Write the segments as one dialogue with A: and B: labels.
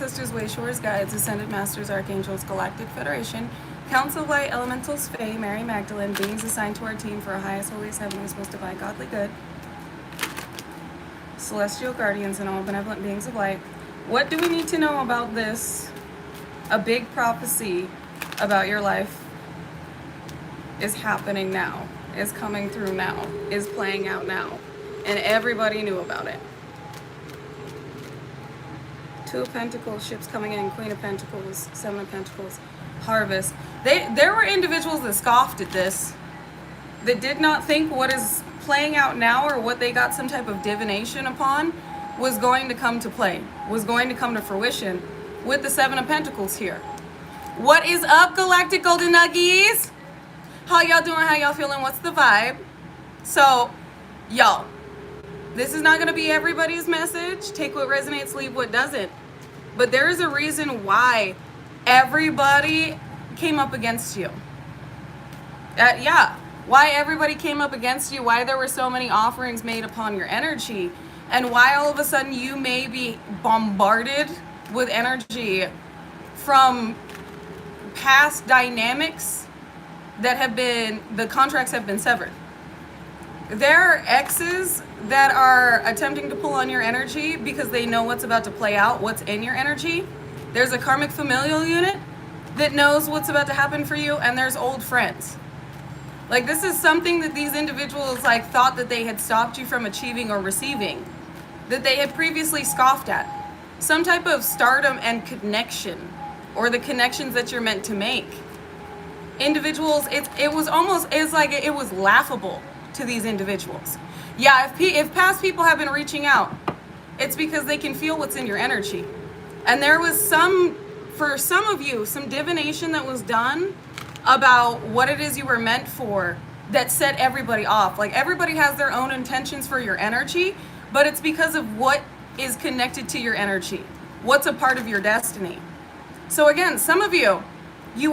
A: ancestors, way-shores, guides, ascended masters, archangels, galactic federation, council of light, elementals, fae, Mary Magdalene, beings assigned to our team for our highest, holiest, heavenliest, most divine, godly good, celestial guardians, and all benevolent beings of light. What do we need to know about this? A big prophecy about your life is happening now, is coming through now, is playing out now, and everybody knew about it. Two of Pentacles, ships coming in, Queen of Pentacles, Seven of Pentacles, Harvest. There were individuals that scoffed at this, that did not think what is playing out now or what they got some type of divination upon was going to come to play, was going to come to fruition with the Seven of Pentacles here. What is up, Galactic Golden Nuggies? How y'all doing? How y'all feeling? What's the vibe? So, y'all, this is not going to be everybody's message. Take what resonates, leave what doesn't. But there is a reason why everybody came up against you. Why everybody came up against you, why there were so many offerings made upon your energy, and why all of a sudden you may be bombarded with energy from past dynamics that have been, the contracts have been severed. There are exes that are attempting to pull on your energy because they know what's about to play out, what's in your energy. There's a karmic familial unit that knows what's about to happen for you, and there's old friends. Like, this is something that these individuals like thought that they had stopped you from achieving or receiving, that they had previously scoffed at. Some type of stardom and connection, or the connections that you're meant to make. Individuals, it was like it was laughable to these individuals. Yeah, if past people have been reaching out, it's because they can feel what's in your energy. And there was for some of you, some divination that was done about what it is you were meant for that set everybody off. Like, everybody has their own intentions for your energy, but it's because of what is connected to your energy, what's a part of your destiny. So again, some of you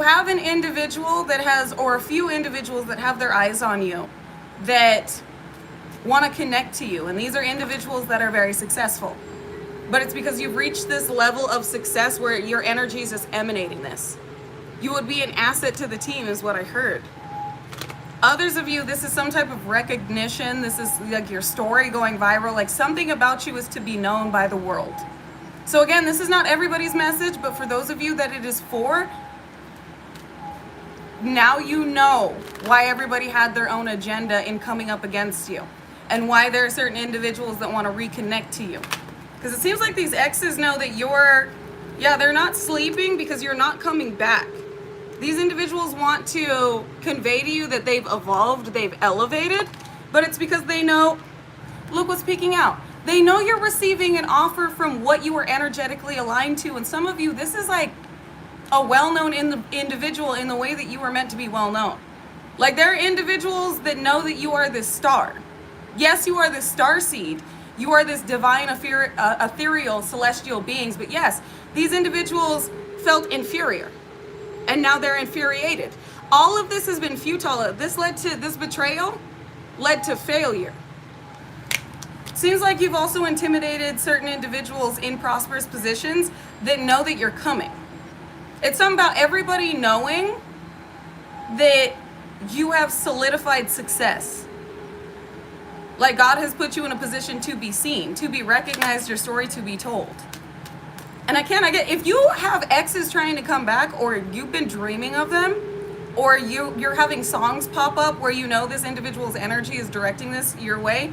A: have an individual that has, or a few individuals that have their eyes on you that want to connect to you, and these are individuals that are very successful, but it's because you've reached this level of success where your energy is just emanating this. You would be an asset to the team is what I heard. Others of you, this is some type of recognition. This is like your story going viral, like something about you is to be known by the world. So again, this is not everybody's message, but for those of you that it is for, now you know why everybody had their own agenda in coming up against you, and why there are certain individuals that want to reconnect to you. Because it seems like these exes know that they're not sleeping because you're not coming back. These individuals want to convey to you that they've evolved, they've elevated, but it's because they know, look what's peeking out. They know you're receiving an offer from what you are energetically aligned to, and some of you, this is like a well-known individual in the way that you were meant to be well-known. Like, there are individuals that know that you are this star. Yes, you are this star seed. You are this divine, ethereal, celestial beings, but yes, these individuals felt inferior. And now they're infuriated. All of this has been futile. This betrayal led to failure. Seems like you've also intimidated certain individuals in prosperous positions that know that you're coming. It's something about everybody knowing that you have solidified success. Like, God has put you in a position to be seen, to be recognized, your story to be told. And I get, if you have exes trying to come back, or you've been dreaming of them, or you're having songs pop up where you know this individual's energy is directing this your way,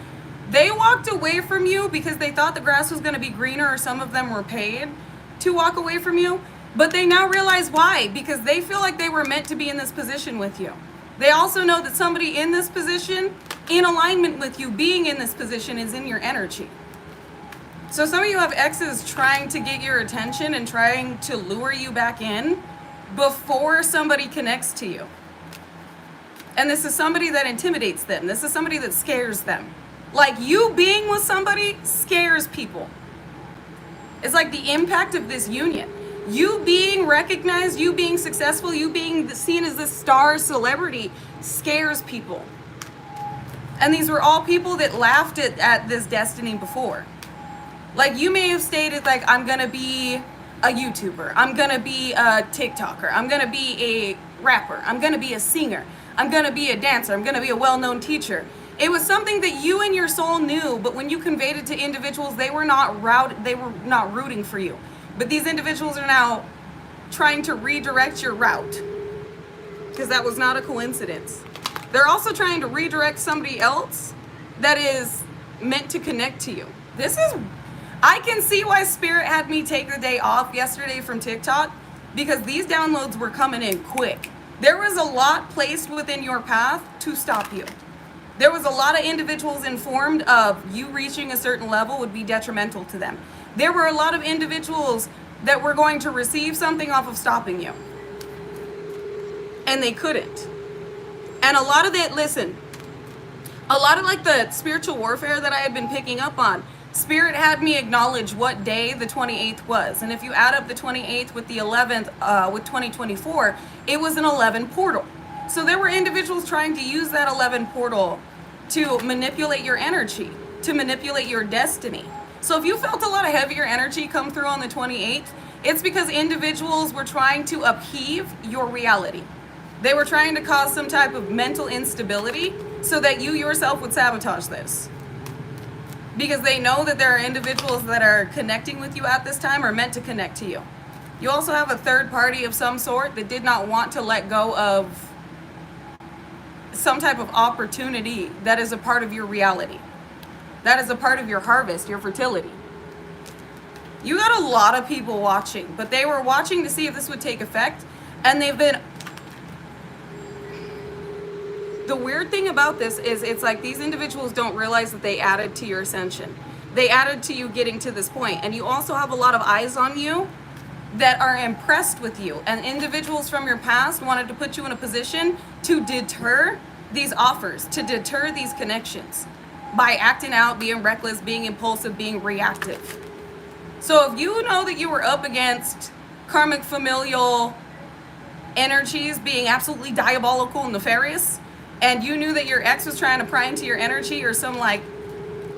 A: they walked away from you because they thought the grass was going to be greener, or some of them were paid to walk away from you, but they now realize why, because they feel like they were meant to be in this position with you. They also know that somebody in this position, in alignment with you being in this position, is in your energy. So some of you have exes trying to get your attention and trying to lure you back in before somebody connects to you. And this is somebody that intimidates them. This is somebody that scares them. Like, you being with somebody scares people. It's like the impact of this union. You being recognized, you being successful, you being seen as this star celebrity scares people. And these were all people that laughed at this destiny before. Like, you may have stated, like, I'm gonna be a YouTuber. I'm gonna be a TikToker. I'm gonna be a rapper. I'm gonna be a singer. I'm gonna be a dancer. I'm gonna be a well-known teacher. It was something that you and your soul knew, but when you conveyed it to individuals, they were not rooting for you. But these individuals are now trying to redirect your route, because that was not a coincidence. They're also trying to redirect somebody else that is meant to connect to you. I can see why Spirit had me take the day off yesterday from TikTok, because these downloads were coming in quick. There was a lot placed within your path to stop you. There was a lot of individuals informed of you reaching a certain level would be detrimental to them. There were a lot of individuals that were going to receive something off of stopping you, and they couldn't. And a lot of that, listen, a lot of like the spiritual warfare that I had been picking up on, Spirit had me acknowledge what day the 28th was. And if you add up the 28th with the 11th, with 2024, it was an 11 portal. So there were individuals trying to use that 11 portal to manipulate your energy, to manipulate your destiny. So if you felt a lot of heavier energy come through on the 28th, it's because individuals were trying to upheave your reality. They were trying to cause some type of mental instability so that you yourself would sabotage this. Because they know that there are individuals that are connecting with you at this time or meant to connect to you. You also have a third party of some sort that did not want to let go of some type of opportunity that is a part of your reality. That is a part of your harvest, your fertility. You got a lot of people watching, but they were watching to see if this would take effect, and they've been... The weird thing about this is it's like these individuals don't realize that they added to your ascension. They added to you getting to this point. And you also have a lot of eyes on you that are impressed with you. And individuals from your past wanted to put you in a position to deter these offers, to deter these connections by acting out, being reckless, being impulsive, being reactive. So if you know that you were up against karmic familial energies being absolutely diabolical and nefarious, and you knew that your ex was trying to pry into your energy, or some like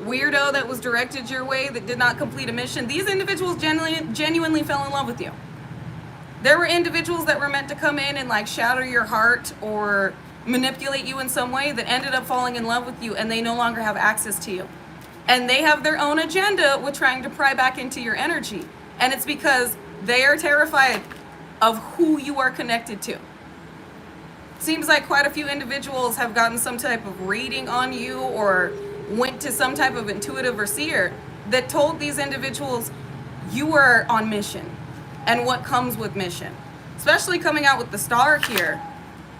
A: weirdo that was directed your way that did not complete a mission, these individuals genuinely fell in love with you. There were individuals that were meant to come in and like shatter your heart or manipulate you in some way that ended up falling in love with you, and they no longer have access to you. And they have their own agenda with trying to pry back into your energy. And it's because they are terrified of who you are connected to. Seems like quite a few individuals have gotten some type of reading on you or went to some type of intuitive or seer that told these individuals you are on mission and what comes with mission. Especially coming out with the star here,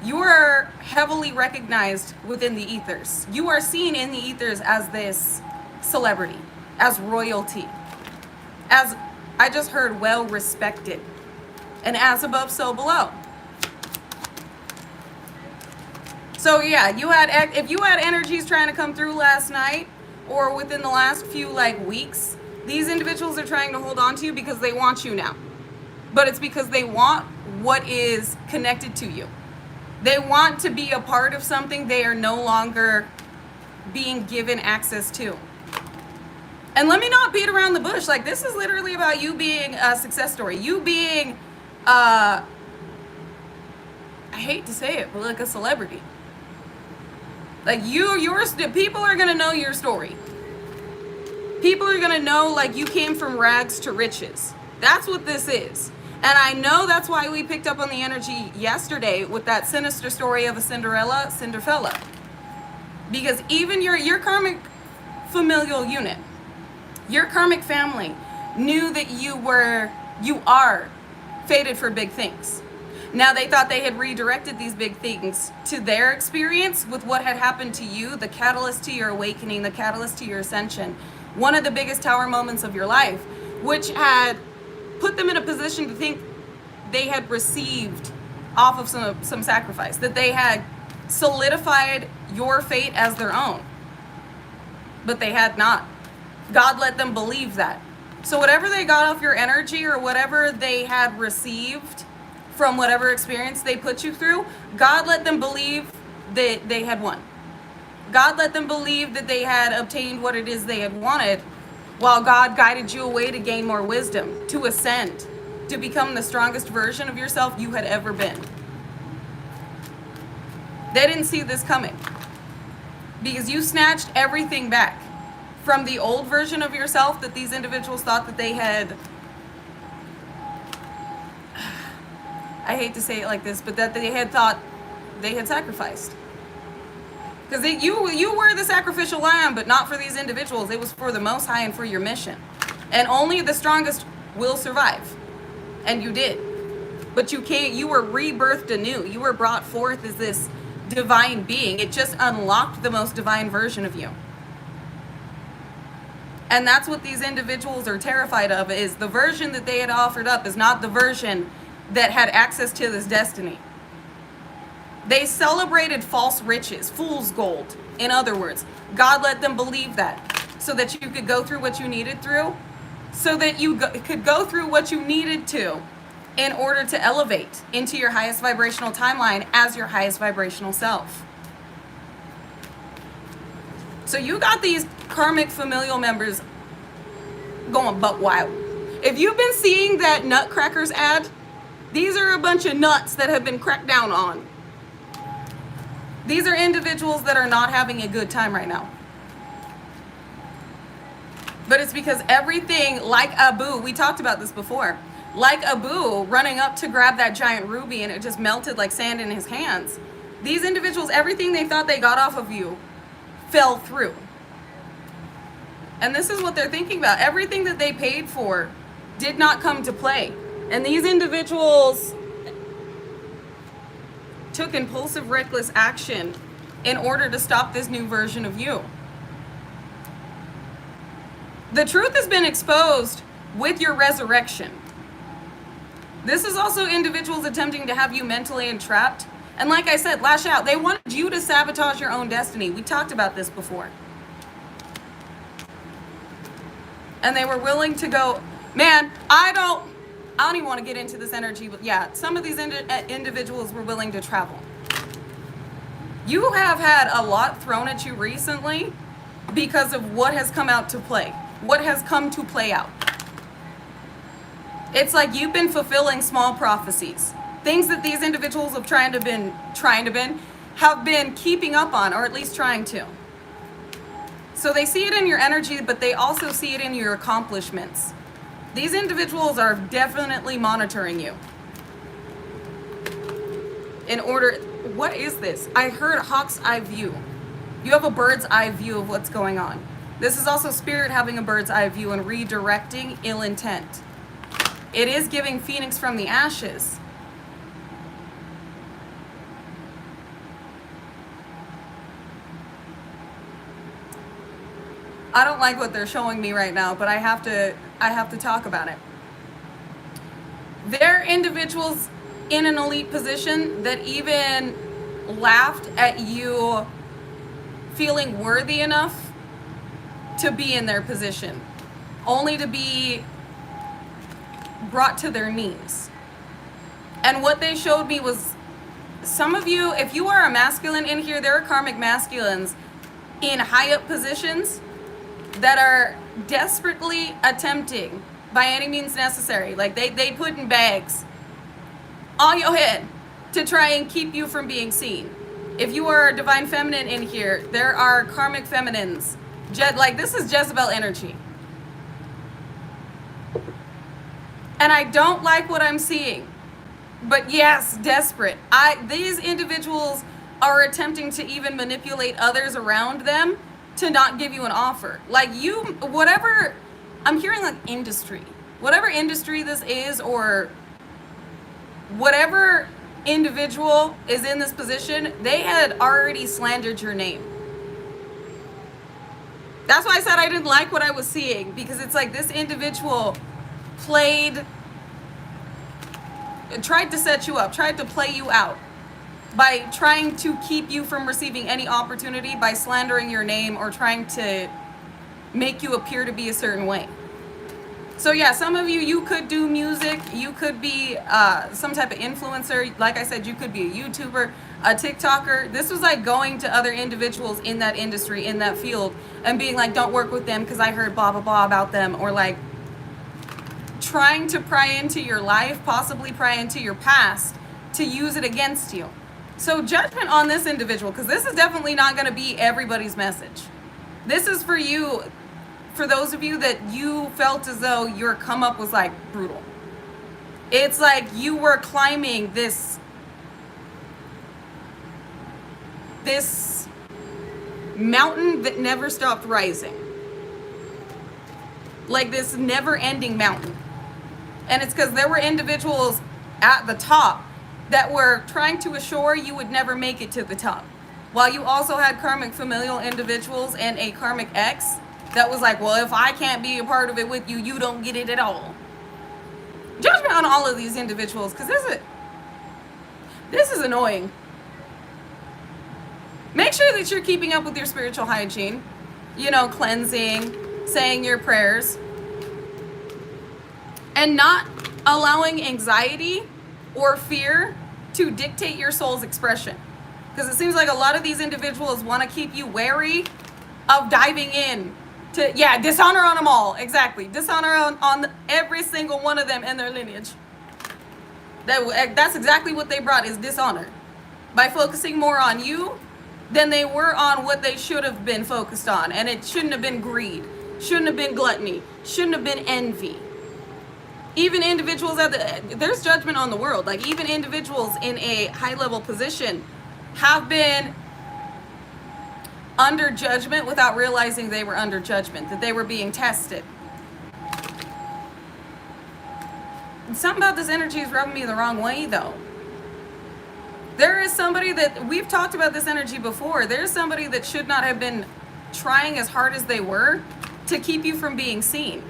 A: you are heavily recognized within the ethers. You are seen in the ethers as this celebrity, as royalty, as, I just heard, well respected, and as above, so below. So yeah, if you had energies trying to come through last night or within the last few like weeks, these individuals are trying to hold on to you because they want you now. But it's because they want what is connected to you. They want to be a part of something they are no longer being given access to. And let me not beat around the bush. Like, this is literally about you being a success story. You being, I hate to say it, but like a celebrity. Like people are gonna know your story. People are gonna know like you came from rags to riches. That's what this is. And I know that's why we picked up on the energy yesterday with that sinister story of a Cinderella. Because even your karmic familial unit, your karmic family knew that you are fated for big things. Now they thought they had redirected these big things to their experience with what had happened to you, the catalyst to your awakening, the catalyst to your ascension, one of the biggest tower moments of your life, which had put them in a position to think they had received off of some sacrifice, that they had solidified your fate as their own. But they had not. God let them believe that. So whatever they got off your energy or whatever they had received from whatever experience they put you through, God let them believe that they had won. God let them believe that they had obtained what it is they had wanted, while God guided you away to gain more wisdom, to ascend, to become the strongest version of yourself you had ever been. They didn't see this coming because you snatched everything back from the old version of yourself that these individuals thought that they had, I hate to say it like this, but that they had thought they had sacrificed. Because you were the sacrificial lamb, but not for these individuals. It was for the Most High and for your mission. And only the strongest will survive. And you did. But you were rebirthed anew. You were brought forth as this divine being. It just unlocked the most divine version of you. And that's what these individuals are terrified of, is the version that they had offered up is not the version that had access to this destiny. They celebrated false riches, fool's gold. In other words, God let them believe that so that you could go through what you needed through, so that you could go through what you needed to in order to elevate into your highest vibrational timeline as your highest vibrational self. So you got these karmic familial members going buck wild. If you've been seeing that Nutcrackers ad, these are a bunch of nuts that have been cracked down on. These are individuals that are not having a good time right now. But it's because everything, like Abu, we talked about this before, like Abu running up to grab that giant ruby and it just melted like sand in his hands. These individuals, everything they thought they got off of you fell through. And this is what they're thinking about. Everything that they paid for did not come to play. And these individuals took impulsive, reckless action in order to stop this new version of you. The truth has been exposed with your resurrection. This is also individuals attempting to have you mentally entrapped. And like I said, lash out. They wanted you to sabotage your own destiny. We talked about this before. And they were willing to go, man, I don't even want to get into this energy, but yeah, some of these individuals were willing to travel. You have had a lot thrown at you recently because of what has come out to play, what has come to play out. It's like you've been fulfilling small prophecies, things that these individuals have have been keeping up on, or at least trying to. So they see it in your energy, but they also see it in your accomplishments. These individuals are definitely monitoring you. What is this? I heard hawk's eye view. You have a bird's eye view of what's going on. This is also spirit having a bird's eye view and redirecting ill intent. It is giving phoenix from the ashes. I don't like what they're showing me right now, but I have to talk about it. There are individuals in an elite position that even laughed at you feeling worthy enough to be in their position, only to be brought to their knees. And what they showed me was, some of you, if you are a masculine in here, there are karmic masculines in high up positions that are desperately attempting by any means necessary, like they put in bags on your head to try and keep you from being seen. If you are a divine feminine in here, there are karmic feminines, like this is Jezebel energy. And I don't like what I'm seeing, but yes, desperate. These individuals are attempting to even manipulate others around them to not give you an offer. Like whatever, I'm hearing like industry, whatever industry this is, or whatever individual is in this position, they had already slandered your name. That's why I said I didn't like what I was seeing, because it's like this individual tried to set you up, tried to play you out by trying to keep you from receiving any opportunity by slandering your name or trying to make you appear to be a certain way. So yeah, some of you could do music, you could be some type of influencer. Like I said, you could be a YouTuber, a TikToker. This was like going to other individuals in that industry, in that field, and being like, don't work with them because I heard blah, blah, blah about them, or like trying to pry into your life, possibly pry into your past, to use it against you. So judgment on this individual, because this is definitely not going to be everybody's message. This is for you, for those of you that you felt as though your come up was like brutal. It's like you were climbing this mountain that never stopped rising. Like this never-ending mountain. And it's because there were individuals at the top that were trying to assure you would never make it to the top. While you also had karmic familial individuals and a karmic ex that was like, well, if I can't be a part of it with you, you don't get it at all. Judgment on all of these individuals, because this is annoying. Make sure that you're keeping up with your spiritual hygiene. You know, cleansing, saying your prayers, and not allowing anxiety or fear to dictate your soul's expression. Because it seems like a lot of these individuals want to keep you wary of diving in to, yeah, dishonor on them all. Exactly. Dishonor on every single one of them and their lineage. That's exactly what they brought, is dishonor. By focusing more on you than they were on what they should have been focused on. And it shouldn't have been greed. Shouldn't have been gluttony. Shouldn't have been envy. Even individuals there's judgment on the world. Like even individuals in a high level position have been under judgment without realizing they were under judgment, that they were being tested. And something about this energy is rubbing me the wrong way though. There is somebody that, we've talked about this energy before, there's somebody that should not have been trying as hard as they were to keep you from being seen.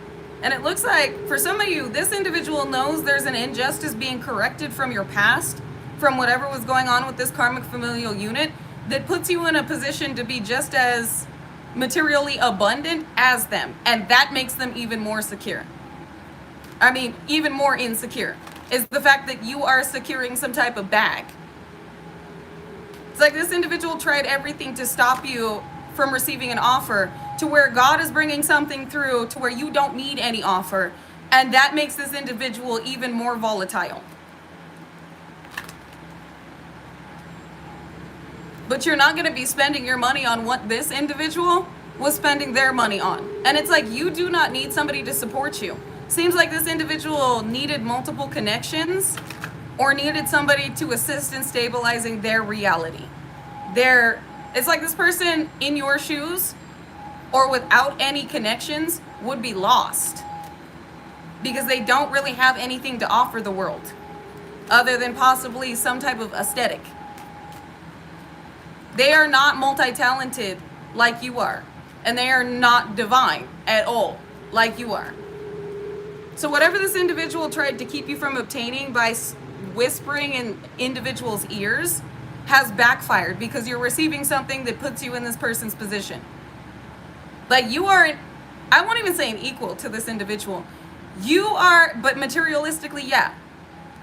A: And it looks like for some of you, this individual knows there's an injustice being corrected from your past, from whatever was going on with this karmic familial unit, that puts you in a position to be just as materially abundant as them. And that makes them even more secure. I mean, even more insecure, is the fact that you are securing some type of bag. It's like this individual tried everything to stop you from receiving an offer, to where God is bringing something through to where you don't need any offer. And that makes this individual even more volatile. But you're not going to be spending your money on what this individual was spending their money on. And it's like you do not need somebody to support you. Seems like this individual needed multiple connections or needed somebody to assist in stabilizing their reality. It's like this person in your shoes or without any connections would be lost because they don't really have anything to offer the world other than possibly some type of aesthetic. They are not multi-talented like you are, and they are not divine at all like you are. So whatever this individual tried to keep you from obtaining by whispering in individuals' ears has backfired, because you're receiving something that puts you in this person's position. Like you are, I won't even say an equal to this individual. You are, but materialistically, yeah.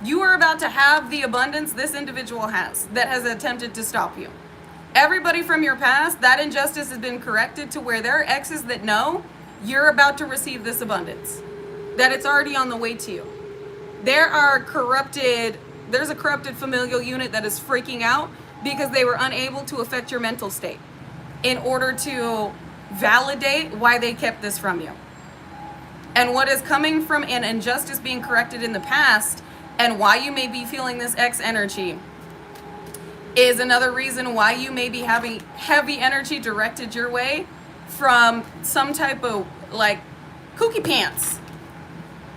A: You are about to have the abundance this individual has that has attempted to stop you. Everybody from your past, that injustice has been corrected to where there are exes that know you're about to receive this abundance, that it's already on the way to you. There's a corrupted familial unit that is freaking out because they were unable to affect your mental state in order to validate why they kept this from you. And what is coming from an injustice being corrected in the past and why you may be feeling this X energy is another reason why you may be having heavy energy directed your way from some type of like kooky pants.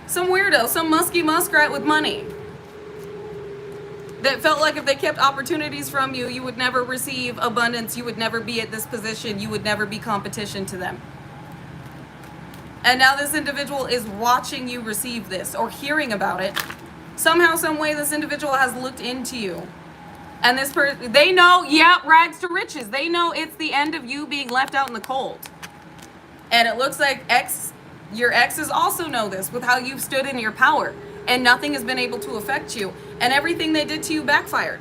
A: Some weirdo, some musky muskrat with money that felt like if they kept opportunities from you, you would never receive abundance, you would never be at this position, you would never be competition to them. And now this individual is watching you receive this or hearing about it. Somehow, some way, this individual has looked into you. And this person, they know, yeah, rags to riches. They know it's the end of you being left out in the cold. And it looks like your exes also know this with how you've stood in your power. And nothing has been able to affect you. And everything they did to you backfired.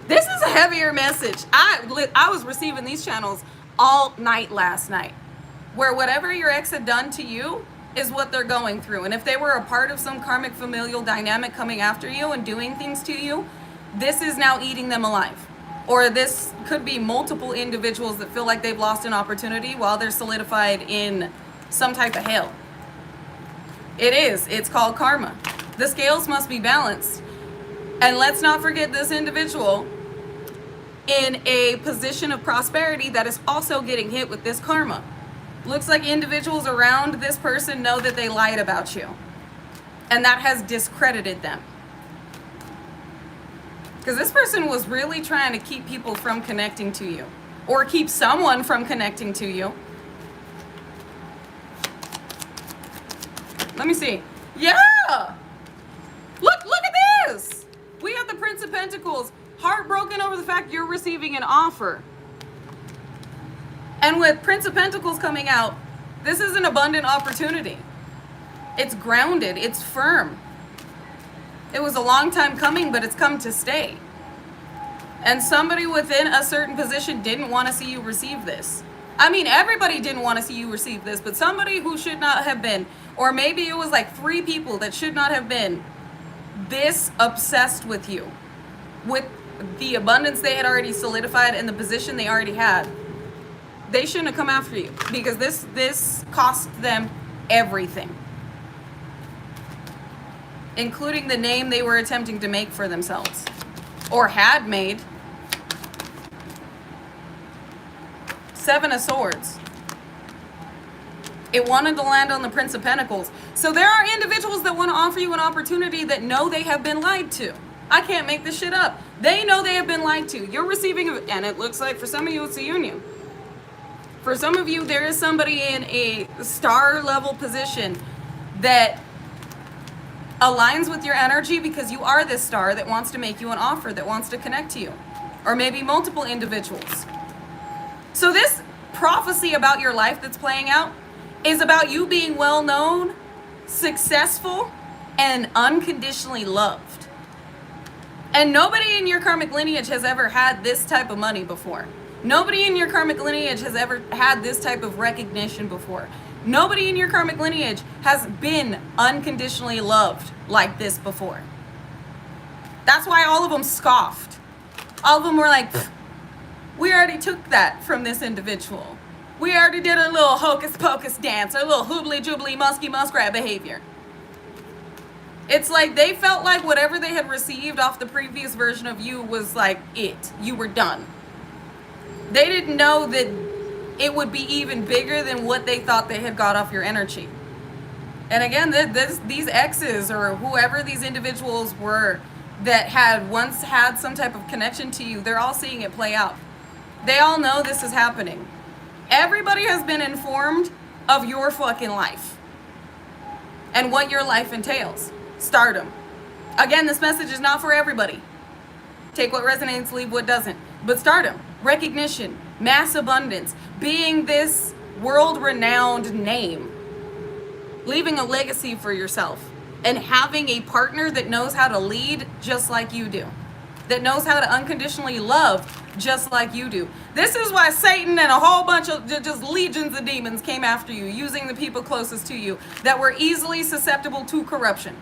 A: This is a heavier message. I was receiving these channels all night last night. Where whatever your ex had done to you is what they're going through. And if they were a part of some karmic familial dynamic coming after you and doing things to you, this is now eating them alive. Or this could be multiple individuals that feel like they've lost an opportunity while they're solidified in some type of hell. It is. It's called karma. The scales must be balanced. And let's not forget this individual in a position of prosperity that is also getting hit with this karma. Looks like individuals around this person know that they lied about you. And that has discredited them. Because this person was really trying to keep people from connecting to you. Or keep someone from connecting to you. Let me see. Yeah! Look at this! We have the Prince of Pentacles. Heartbroken over the fact you're receiving an offer. And with Prince of Pentacles coming out, this is an abundant opportunity. It's grounded. It's firm. It was a long time coming, but it's come to stay. And somebody within a certain position didn't want to see you receive this. I mean, everybody didn't want to see you receive this, but somebody who should not have been, or maybe it was like 3 people that should not have been this obsessed with you, with the abundance they had already solidified and the position they already had. They shouldn't have come after you, because this cost them everything, including the name they were attempting to make for themselves, or had made. 7 of Swords. It wanted to land on the Prince of Pentacles. So there are individuals that want to offer you an opportunity that know they have been lied to. I can't make this shit up. They know they have been lied to. You're receiving, and it looks like for some of you it's a union. For some of you, there is somebody in a star level position that aligns with your energy, because you are this star that wants to make you an offer, that wants to connect to you. Or maybe multiple individuals. So this prophecy about your life that's playing out is about you being well known, successful, and unconditionally loved. And nobody in your karmic lineage has ever had this type of money before. Nobody in your karmic lineage has ever had this type of recognition before. Nobody in your karmic lineage has been unconditionally loved like this before. That's why all of them scoffed. All of them were like, we already took that from this individual. We already did a little hocus pocus dance, a little hoobly joobly musky muskrat behavior. It's like they felt like whatever they had received off the previous version of you was like it. You were done. They didn't know that it would be even bigger than what they thought they had got off your energy. And again, these exes or whoever these individuals were that had once had some type of connection to you, they're all seeing it play out. They all know this is happening. Everybody has been informed of your fucking life and what your life entails. Stardom. Again, this message is not for everybody. Take what resonates, leave what doesn't. But stardom, recognition, mass abundance, being this world-renowned name, leaving a legacy for yourself, and having a partner that knows how to lead just like you do, that knows how to unconditionally love just like you do. This is why Satan and a whole bunch of just legions of demons came after you, using the people closest to you that were easily susceptible to corruption.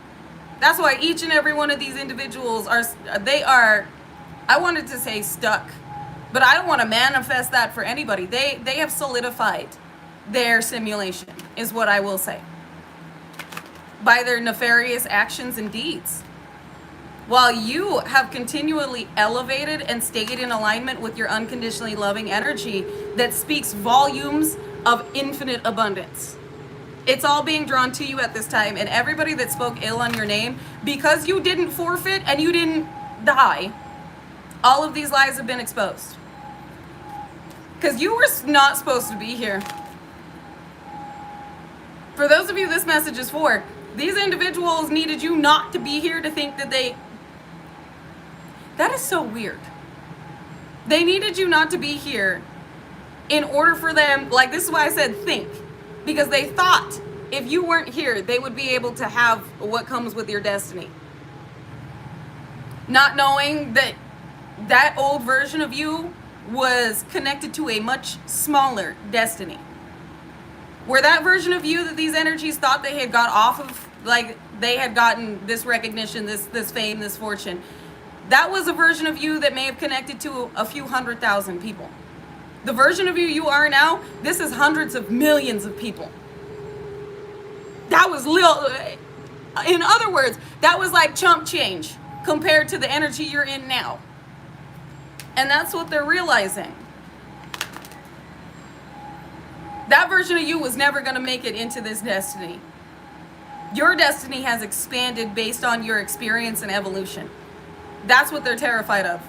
A: That's why each and every one of these individuals are, I wanted to say stuck, but I don't want to manifest that for anybody. They have solidified their simulation, is what I will say, by their nefarious actions and deeds. While you have continually elevated and stayed in alignment with your unconditionally loving energy that speaks volumes of infinite abundance. It's all being drawn to you at this time, and everybody that spoke ill on your name, because you didn't forfeit and you didn't die, all of these lies have been exposed. Because you were not supposed to be here. For those of you this message is for, these individuals needed you not to be here to think that they... That is so weird. They needed you not to be here in order for them, like this is why I said think, because they thought if you weren't here, they would be able to have what comes with your destiny. Not knowing that that old version of you was connected to a much smaller destiny. Where that version of you that these energies thought they had got off of, like they had gotten this recognition, this fame, this fortune, that was a version of you that may have connected to a few 100,000 people. The version of you are now, this is hundreds of millions of people. That was little, in other words, that was like chump change compared to the energy you're in now. And that's what they're realizing. That version of you was never going to make it into this destiny. Your destiny has expanded based on your experience and evolution. That's what they're terrified of.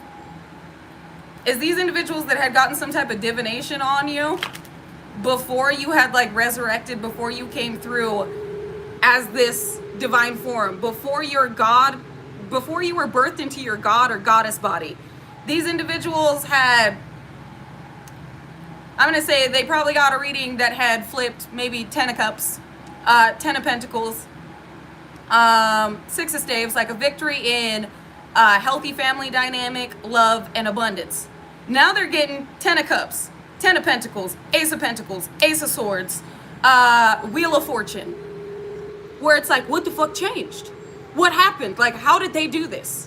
A: Is these individuals that had gotten some type of divination on you before you had like resurrected, before you came through as this divine form, before your God, before you were birthed into your God or goddess body. These individuals had, I'm going to say they probably got a reading that had flipped maybe 10 of cups, 10 of pentacles, 6 of staves, like a victory in healthy family dynamic, love, and abundance. Now they're getting 10 of cups, 10 of pentacles, ace of swords, wheel of fortune. Where it's like, what the fuck changed? What happened? Like, how did they do this?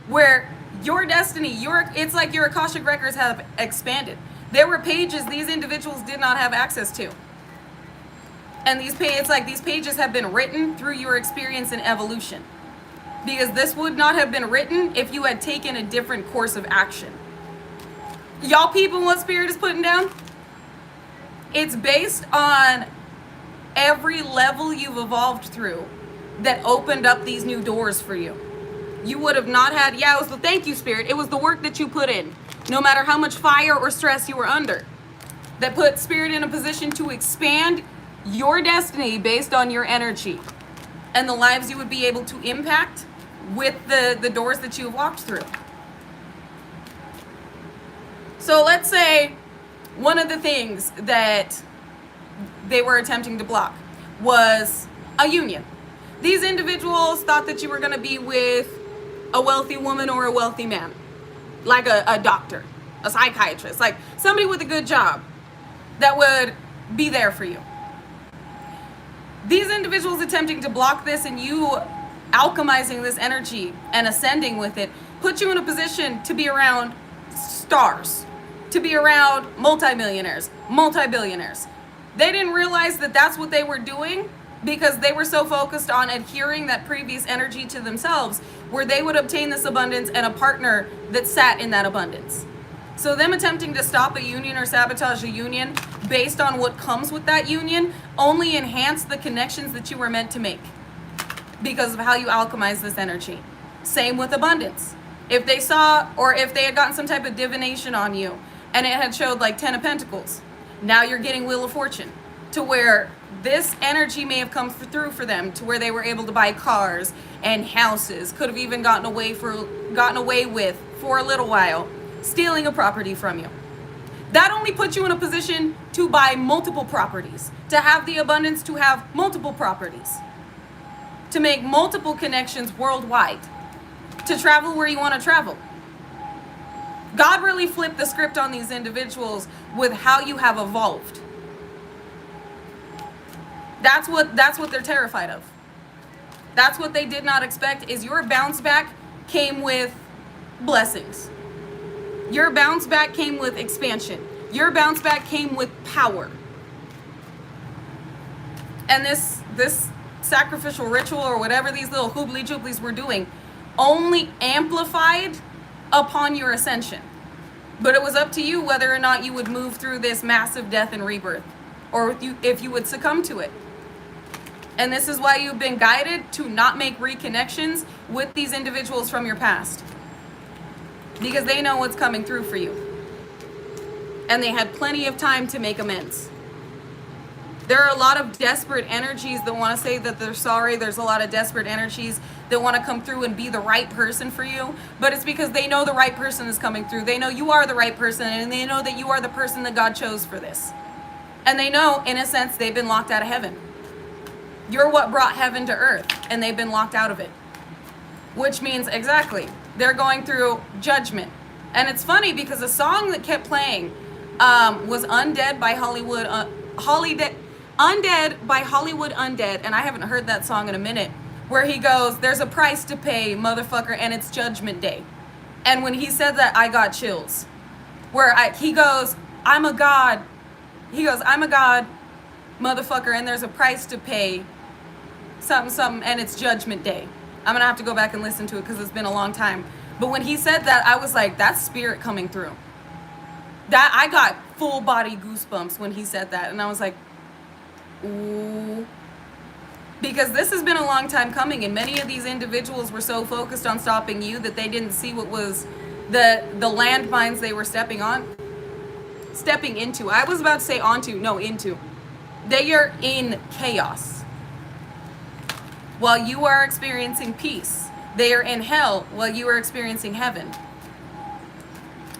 A: Where your destiny, it's like your Akashic records have expanded. There were pages these individuals did not have access to. And it's like these pages have been written through your experience and evolution. Because this would not have been written if you had taken a different course of action. Y'all peeping what Spirit is putting down? It's based on every level you've evolved through that opened up these new doors for you. You would have not had, it was the thank you, Spirit. It was the work that you put in. No matter how much fire or stress you were under. That put Spirit in a position to expand your destiny based on your energy. And the lives you would be able to impact with the doors that you have walked through. So let's say one of the things that they were attempting to block was a union. These individuals thought that you were going to be with a wealthy woman or a wealthy man, like a doctor, a psychiatrist, like somebody with a good job that would be there for you. These individuals attempting to block this and you alchemizing this energy and ascending with it put you in a position to be around stars, to be around multimillionaires, multi-billionaires. They didn't realize that that's what they were doing because they were so focused on adhering that previous energy to themselves, where they would obtain this abundance and a partner that sat in that abundance. So them attempting to stop a union or sabotage a union based on what comes with that union only enhanced the connections that you were meant to make because of how you alchemize this energy. Same with abundance. If they saw, or if they had gotten some type of divination on you and it had showed like 10 of pentacles, now you're getting wheel of fortune, to where this energy may have come through for them to where they were able to buy cars and houses, could have even gotten away with for a little while stealing a property from you. That only puts you in a position to buy multiple properties, to have the abundance to have multiple properties, to make multiple connections worldwide, to travel where you want to travel. God really flipped the script on these individuals with how you have evolved. That's what they're terrified of. That's what they did not expect, is your bounce back came with blessings. Your bounce back came with expansion. Your bounce back came with power. And this sacrificial ritual or whatever these little hoobly-jooblies were doing only amplified upon your ascension. But it was up to you whether or not you would move through this massive death and rebirth, or if you would succumb to it. And this is why you've been guided to not make reconnections with these individuals from your past. Because they know what's coming through for you. And they had plenty of time to make amends. There are a lot of desperate energies that want to say that they're sorry. There's a lot of desperate energies that want to come through and be the right person for you. But it's because they know the right person is coming through. They know you are the right person, and they know that you are the person that God chose for this. And they know, in a sense, they've been locked out of heaven. You're what brought heaven to earth, and they've been locked out of it. Which means, exactly, they're going through judgment. And it's funny because a song that kept playing was Undead by Undead by Hollywood Undead, and I haven't heard that song in a minute, where he goes, there's a price to pay, motherfucker, and it's Judgment Day. And when he said that, I got chills. He goes, I'm a god. He goes, I'm a god, motherfucker, and there's a price to pay, something, something, and it's Judgment Day. I'm gonna have to go back and listen to it because it's been a long time. But when he said that, I was like, that's spirit coming through. That I got full body goosebumps when he said that, and I was like, ooh. Because this has been a long time coming, and many of these individuals were so focused on stopping you that they didn't see what was the landmines they were stepping into. I was about to say onto, no, into. They are in chaos. While you are experiencing peace, they are in hell while you are experiencing heaven.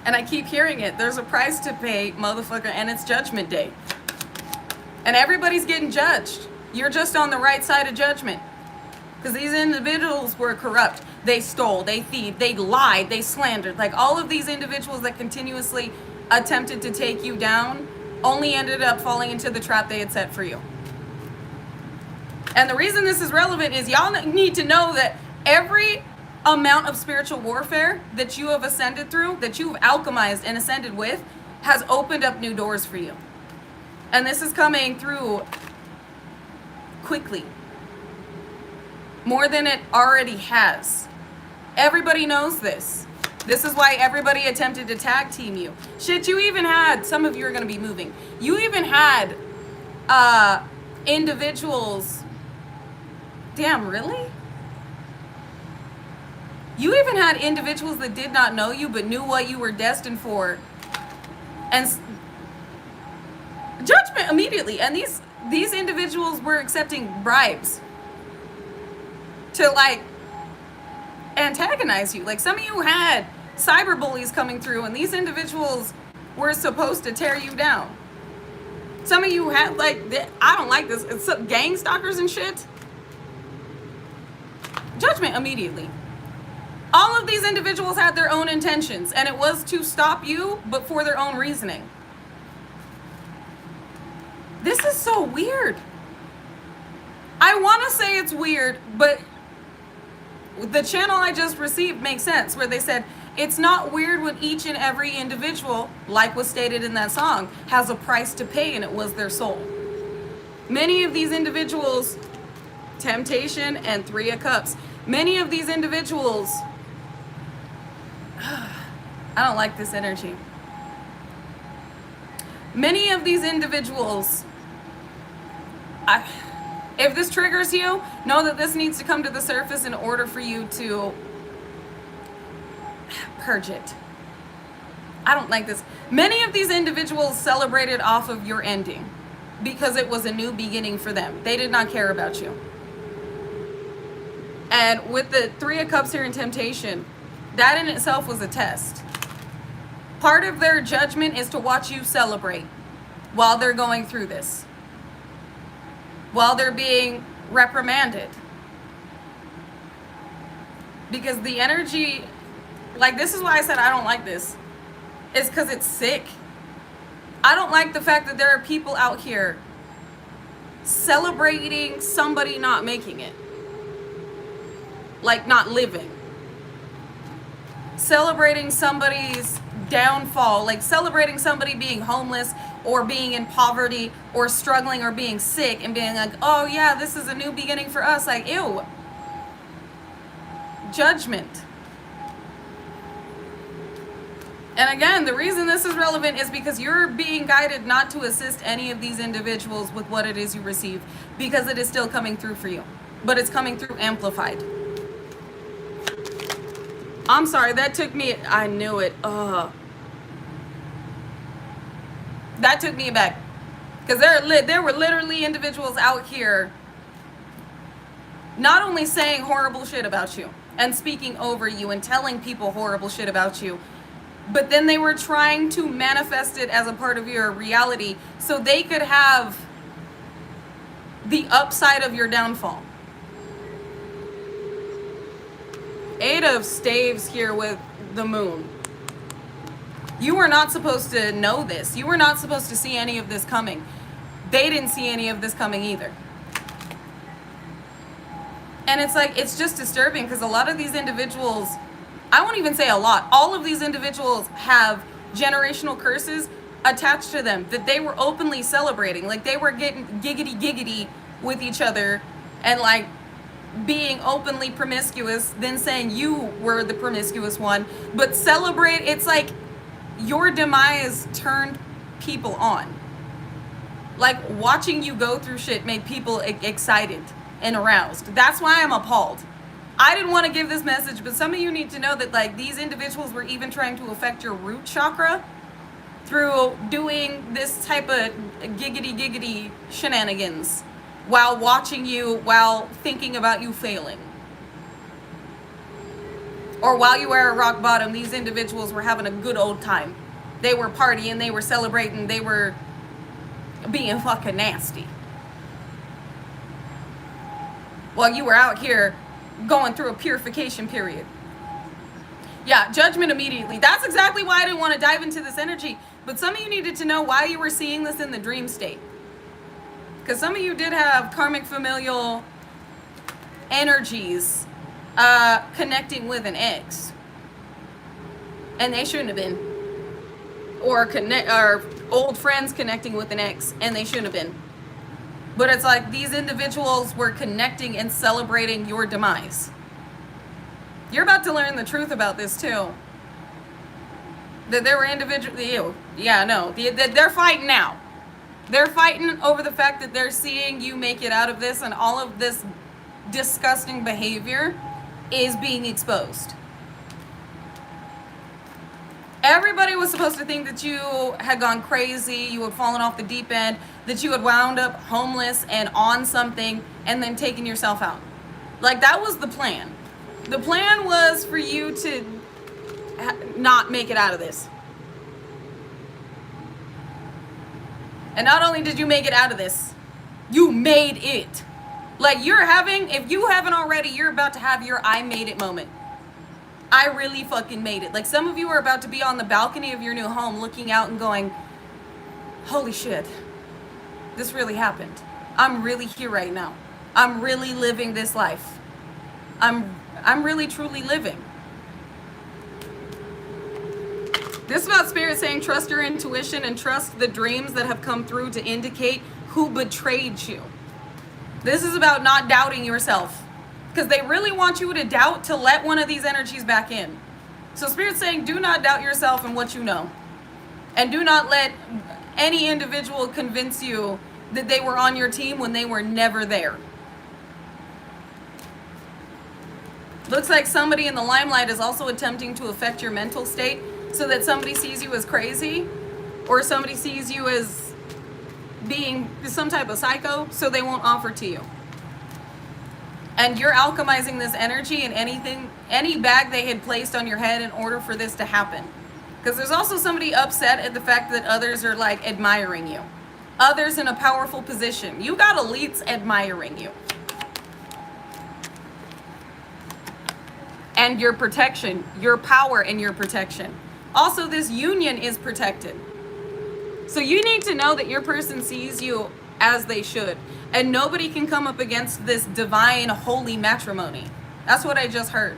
A: And I keep hearing it. There's a price to pay, motherfucker, and it's Judgment Day. And everybody's getting judged. You're just on the right side of judgment. Because these individuals were corrupt. They stole, they thieved, they lied, they slandered. Like all of these individuals that continuously attempted to take you down only ended up falling into the trap they had set for you. And the reason this is relevant is y'all need to know that every amount of spiritual warfare that you have ascended through, that you've alchemized and ascended with, has opened up new doors for you. And this is coming through quickly. More than it already has. Everybody knows this. This is why everybody attempted to tag team you. Shit, you even had, some of you are going to be moving. You even had individuals. Damn, really? You even had individuals that did not know you but knew what you were destined for. And judgment immediately. And these individuals were accepting bribes to like antagonize you. Like some of you had cyber bullies coming through and these individuals were supposed to tear you down. Some of you had like, I don't like this, it's gang stalkers and shit. Judgment immediately. All of these individuals had their own intentions and it was to stop you, but for their own reasoning. This is so weird. I want to say it's weird, but the channel I just received makes sense where they said it's not weird when each and every individual, like was stated in that song, has a price to pay and it was their soul. Many of these individuals, Temptation and Three of Cups, many of these individuals, I don't like this energy. Many of these individuals, if this triggers you, know that this needs to come to the surface in order for you to purge it. I don't like this. Many of these individuals celebrated off of your ending because it was a new beginning for them. They did not care about you. And with the Three of Cups here in Temptation, that in itself was a test. Part of their judgment is to watch you celebrate while they're going through this. While they're being reprimanded. Because the energy, like this is why I said I don't like this. It's because it's sick. I don't like the fact that there are people out here celebrating somebody not making it. Like not living. Celebrating somebody's downfall, like celebrating somebody being homeless or being in poverty or struggling or being sick and being like, oh yeah, this is a new beginning for us. Like, ew. Judgment. And again, the reason this is relevant is because you're being guided not to assist any of these individuals with what it is you receive, because it is still coming through for you, but it's coming through amplified. I'm sorry, that took me, I knew it. That took me back. Because there were literally individuals out here not only saying horrible shit about you and speaking over you and telling people horrible shit about you, but then they were trying to manifest it as a part of your reality so they could have the upside of your downfall. Eight of Staves here with the moon. You were not supposed to know this. You were not supposed to see any of this coming. they didn't see any of this coming either. And it's like, it's just disturbing because a lot of these individuals, I won't even say a lot, all of these individuals have generational curses attached to them that they were openly celebrating. Like they were getting giggity with each other and like being openly promiscuous, then saying you were the promiscuous one, but celebrate. It's like your demise turned people on. Like watching you go through shit made people excited and aroused. That's why I'm appalled. I didn't want to give this message, but some of you need to know that like these individuals were even trying to affect your root chakra through doing this type of giggity shenanigans while watching you, while thinking about you failing. Or while you were at rock bottom, these individuals were having a good old time. They were partying, they were celebrating, they were being fucking nasty. While you were out here going through a purification period. Yeah, judgment immediately. That's exactly why I didn't want to dive into this energy. But some of you needed to know why you were seeing this in the dream state. Because some of you did have karmic familial energies connecting with an ex. And they shouldn't have been. Or old friends connecting with an ex, and they shouldn't have been. But it's like these individuals were connecting and celebrating your demise. You're about to learn the truth about this too. That there were individuals, they're fighting now. They're fighting over the fact that they're seeing you make it out of this, and all of this disgusting behavior is being exposed. Everybody was supposed to think that you had gone crazy, you had fallen off the deep end, that you had wound up homeless and on something and then taken yourself out. Like that was the plan. The plan was for you to not make it out of this. And not only did you make it out of this, you made it. Like if you haven't already, you're about to have your I made it moment. I really fucking made it. Like some of you are about to be on the balcony of your new home looking out and going, holy shit, this really happened. I'm really here right now. I'm really living this life. I'm really truly living. This is about Spirit saying trust your intuition and trust the dreams that have come through to indicate who betrayed you. This is about not doubting yourself. Because they really want you to doubt to let one of these energies back in. So Spirit's saying do not doubt yourself and what you know. And do not let any individual convince you that they were on your team when they were never there. Looks like somebody in the limelight is also attempting to affect your mental state so that somebody sees you as crazy or somebody sees you as being some type of psycho so they won't offer to you. And you're alchemizing this energy in any bag they had placed on your head in order for this to happen. Because there's also somebody upset at the fact that others are like admiring you. Others in a powerful position. You got elites admiring you. And your protection, your power and your protection. Also, this union is protected. So you need to know that your person sees you as they should. And nobody can come up against this divine, holy matrimony. That's what I just heard.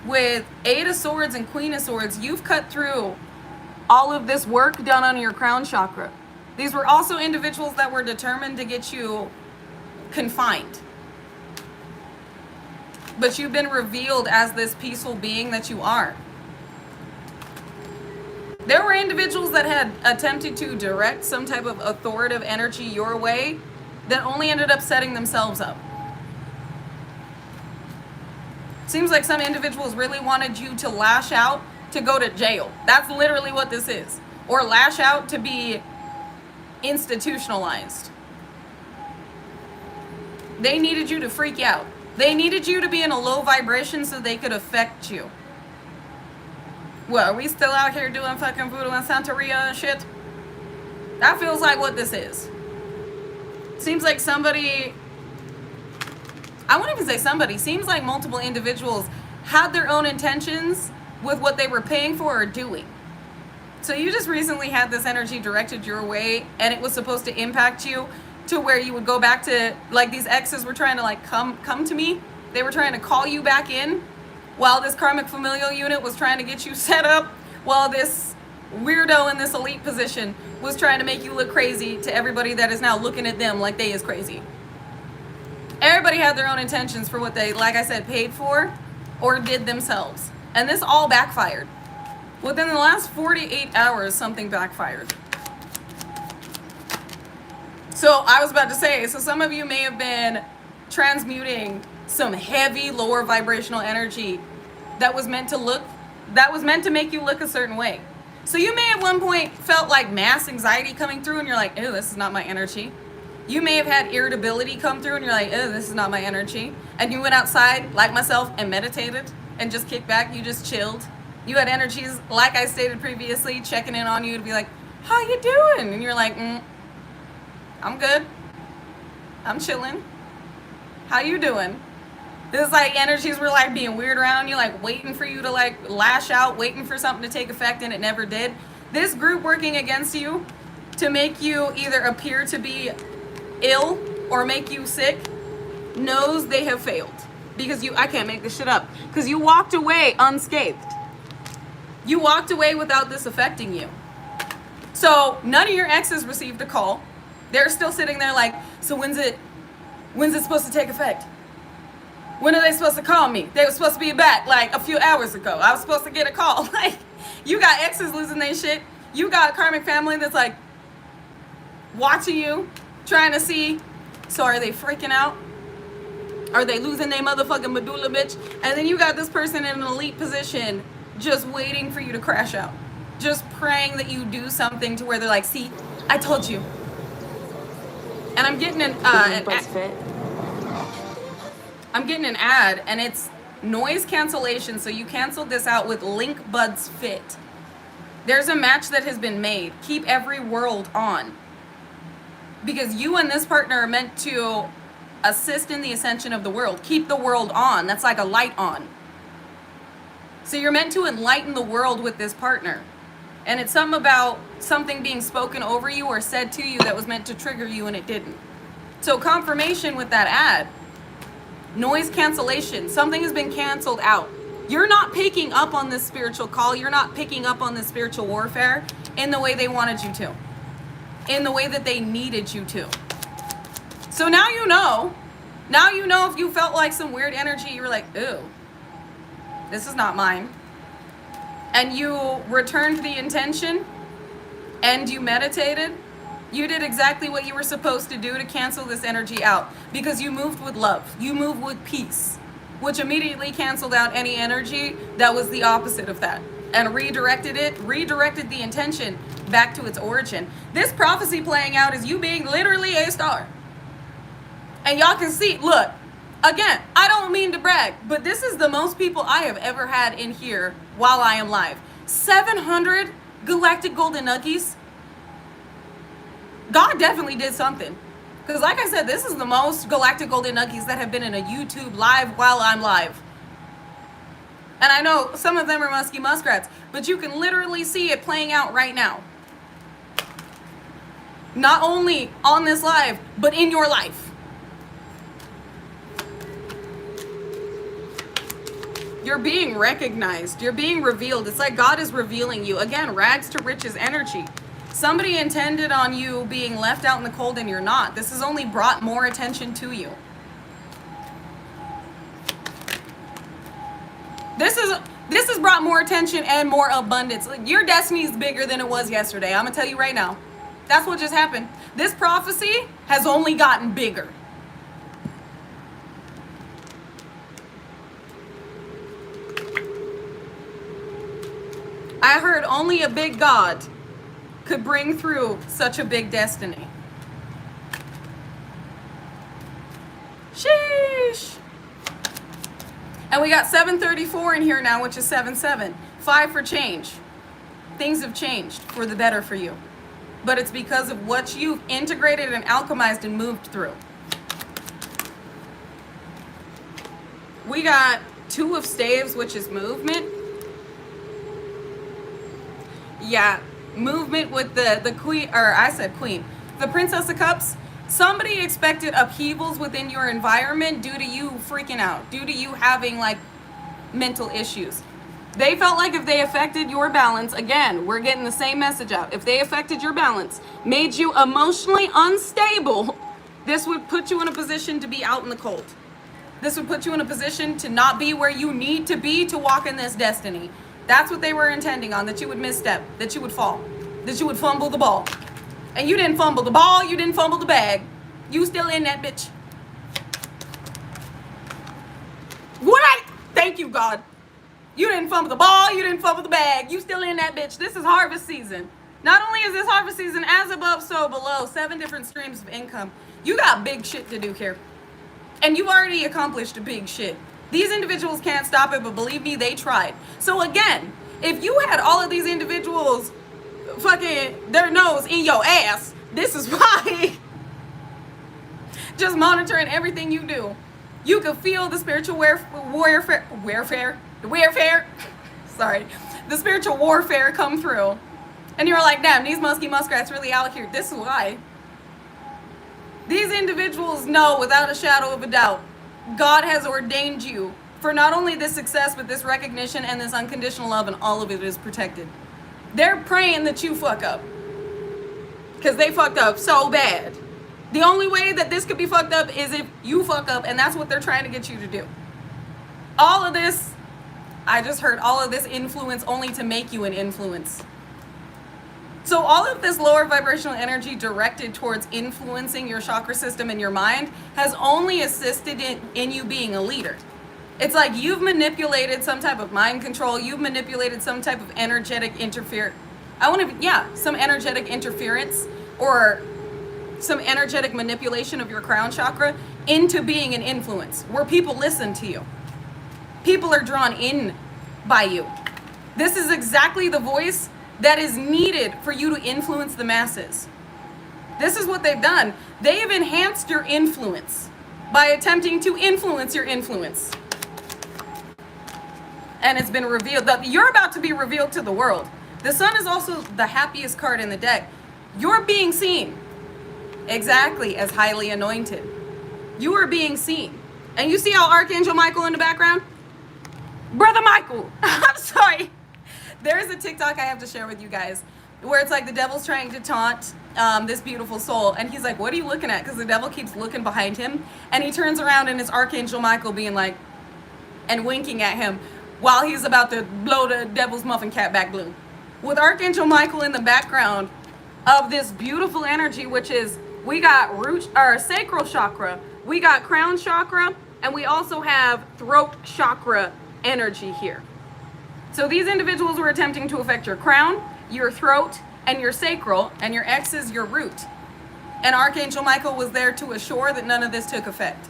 A: With 8 of Swords and Queen of Swords, you've cut through all of this work done on your crown chakra. These were also individuals that were determined to get you confined. But you've been revealed as this peaceful being that you are. There were individuals that had attempted to direct some type of authoritative energy your way that only ended up setting themselves up. Seems like some individuals really wanted you to lash out to go to jail. That's literally what this is. Or lash out to be institutionalized. They needed you to freak out. They needed you to be in a low vibration so they could affect you. Well, are we still out here doing fucking voodoo and Santeria and shit? That feels like what this is. Seems like somebody, I won't even say somebody, seems like multiple individuals had their own intentions with what they were paying for or doing. So you just recently had this energy directed your way, and it was supposed to impact you to where you would go back to, like, these exes were trying to, like, come to me. They were trying to call you back in while this karmic familial unit was trying to get you set up, while this weirdo in this elite position was trying to make you look crazy to everybody that is now looking at them like they is crazy. Everybody had their own intentions for what they, like I said, paid for or did themselves. And this all backfired. Within the last 48 hours, something backfired. So I was about to say, so some of you may have been transmuting some heavy lower vibrational energy that was meant to make you look a certain way. So you may at one point felt like mass anxiety coming through and you're like, ew, this is not my energy. You may have had irritability come through and you're like, ew, this is not my energy. And you went outside like myself and meditated and just kicked back. You just chilled. You had energies, like I stated previously, checking in on you to be like, how you doing? And you're like, I'm good. I'm chilling. How you doing? This like energies were like being weird around you, like waiting for you to like lash out, waiting for something to take effect, and it never did. This group working against you to make you either appear to be ill or make you sick knows they have failed. Because I can't make this shit up. Because you walked away unscathed. You walked away without this affecting you. So none of your exes received a call. They're still sitting there like, so when's it supposed to take effect? When are they supposed to call me? They were supposed to be back like a few hours ago. I was supposed to get a call. Like, you got exes losing their shit. You got karmic family that's like watching you, trying to see, so are they freaking out? Are they losing their motherfucking medulla, bitch? And then you got this person in an elite position just waiting for you to crash out. Just praying that you do something to where they're like, see, I told you. And I'm getting I'm getting an ad, and it's noise cancellation. So you canceled this out with Link Buds Fit. There's a match that has been made. Keep every world on. Because you and this partner are meant to assist in the ascension of the world. Keep the world on. That's like a light on. So you're meant to enlighten the world with this partner. And it's something about something being spoken over you or said to you that was meant to trigger you and it didn't. So confirmation with that ad. Noise cancellation. Something has been canceled out. You're not picking up on this spiritual call. You're not picking up on this spiritual warfare in the way they wanted you to. In the way that they needed you to. So now you know. Now you know if you felt like some weird energy, you were like, ew, this is not mine. And you returned the intention and you meditated. You did exactly what you were supposed to do to cancel this energy out, because you moved with love. You moved with peace, which immediately canceled out any energy that was the opposite of that and redirected the intention back to its origin. This prophecy playing out is you being literally a star. And y'all can see, look, again, I don't mean to brag, but this is the most people I have ever had in here while I am live. 700 galactic golden nuggies. God definitely did something. Because like I said, this is the most galactic golden nuggies that have been in a YouTube live while I'm live. And I know some of them are musky muskrats, but you can literally see it playing out right now. Not only on this live, but in your life. You're being recognized. You're being revealed. It's like God is revealing you. Again, rags to riches energy. Somebody intended on you being left out in the cold and you're not. This has only brought more attention to you. This has brought more attention and more abundance. Like, your destiny is bigger than it was yesterday. I'm gonna tell you right now. That's what just happened. This prophecy has only gotten bigger. I heard only a big God could bring through such a big destiny. Sheesh. And we got 734 in here now, which is 77. 5 for change. Things have changed for the better for you. But it's because of what you've integrated and alchemized and moved through. We got 2 of staves, which is movement. Yeah, movement with the queen, or I said queen, the Princess of Cups. Somebody expected upheavals within your environment due to you freaking out, due to you having like mental issues. They felt like if they affected your balance, again, we're getting the same message out. If they affected your balance, made you emotionally unstable, this would put you in a position to be out in the cold. This would put you in a position to not be where you need to be to walk in this destiny. That's what they were intending on, that you would misstep, that you would fall, that you would fumble the ball. And you didn't fumble the ball, you didn't fumble the bag. You still in that bitch. Thank you, God. You didn't fumble the ball, you didn't fumble the bag. You still in that bitch. This is harvest season. Not only is this harvest season, as above, so below, 7 different streams of income. You got big shit to do here. And you've already accomplished big shit. These individuals can't stop it, but believe me, they tried. So again, if you had all of these individuals fucking their nose in your ass, this is why. Just monitoring everything you do. You could feel the spiritual warfare, sorry, the spiritual warfare come through. And you're like, damn, these musky muskrats really out here. This is why. These individuals know without a shadow of a doubt, God has ordained you for not only this success, but this recognition and this unconditional love, and all of it is protected. They're praying that you fuck up. Because they fucked up so bad. The only way that this could be fucked up is if you fuck up, and that's what they're trying to get you to do. All of this, I just heard all of this influence only to make you an influence. So all of this lower vibrational energy directed towards influencing your chakra system and your mind has only assisted in you being a leader. It's like you've manipulated some type of mind control. You've manipulated some type of energetic some energetic interference or some energetic manipulation of your crown chakra into being an influence where people listen to you. People are drawn in by you. This is exactly the voice that is needed for you to influence the masses. This is what they've done. They have enhanced your influence by attempting to influence your influence. And it's been revealed that you're about to be revealed to the world. The sun is also the happiest card in the deck. You're being seen exactly as highly anointed. You are being seen. And you see how Archangel Michael in the background? Brother Michael, I'm sorry. There's a TikTok I have to share with you guys where it's like the devil's trying to taunt this beautiful soul. And he's like, what are you looking at? Because the devil keeps looking behind him. And he turns around and it's Archangel Michael being like, and winking at him while he's about to blow the devil's muffin cap back blue. With Archangel Michael in the background of this beautiful energy, which is, we got sacral chakra, we got crown chakra, and we also have throat chakra energy here. So these individuals were attempting to affect your crown, your throat, and your sacral, and your X is your root. And Archangel Michael was there to assure that none of this took effect.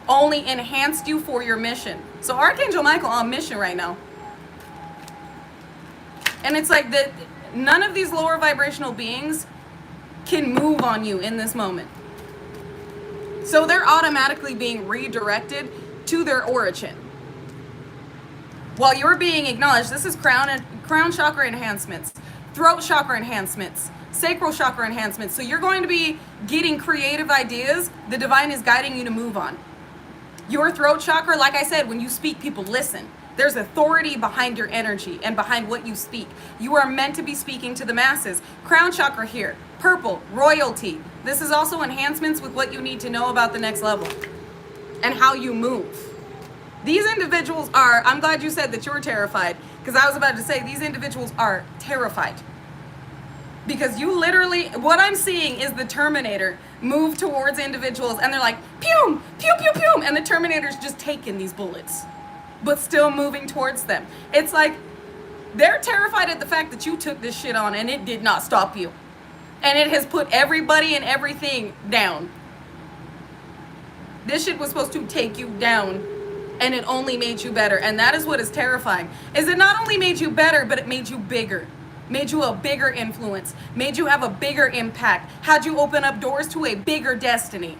A: Only enhanced you for your mission. So Archangel Michael on mission right now. And it's like that none of these lower vibrational beings can move on you in this moment. So they're automatically being redirected to their origin. While you're being acknowledged, this is crown chakra enhancements, throat chakra enhancements, sacral chakra enhancements. So you're going to be getting creative ideas. The divine is guiding you to move on. Your throat chakra, like I said, when you speak, people listen. There's authority behind your energy and behind what you speak. You are meant to be speaking to the masses. Crown chakra here, purple, royalty. This is also enhancements with what you need to know about the next level and how you move. These individuals are, I'm glad you said that you're terrified, because I was about to say these individuals are terrified. Because you literally, what I'm seeing is the Terminator move towards individuals and they're like, pew, pew, pew, pew, and the Terminator's just taking these bullets, but still moving towards them. It's like, they're terrified at the fact that you took this shit on and it did not stop you. And it has put everybody and everything down. This shit was supposed to take you down. And it only made you better. And that is what is terrifying. Is it not only made you better, but it made you bigger. Made you a bigger influence. Made you have a bigger impact. Had you open up doors to a bigger destiny.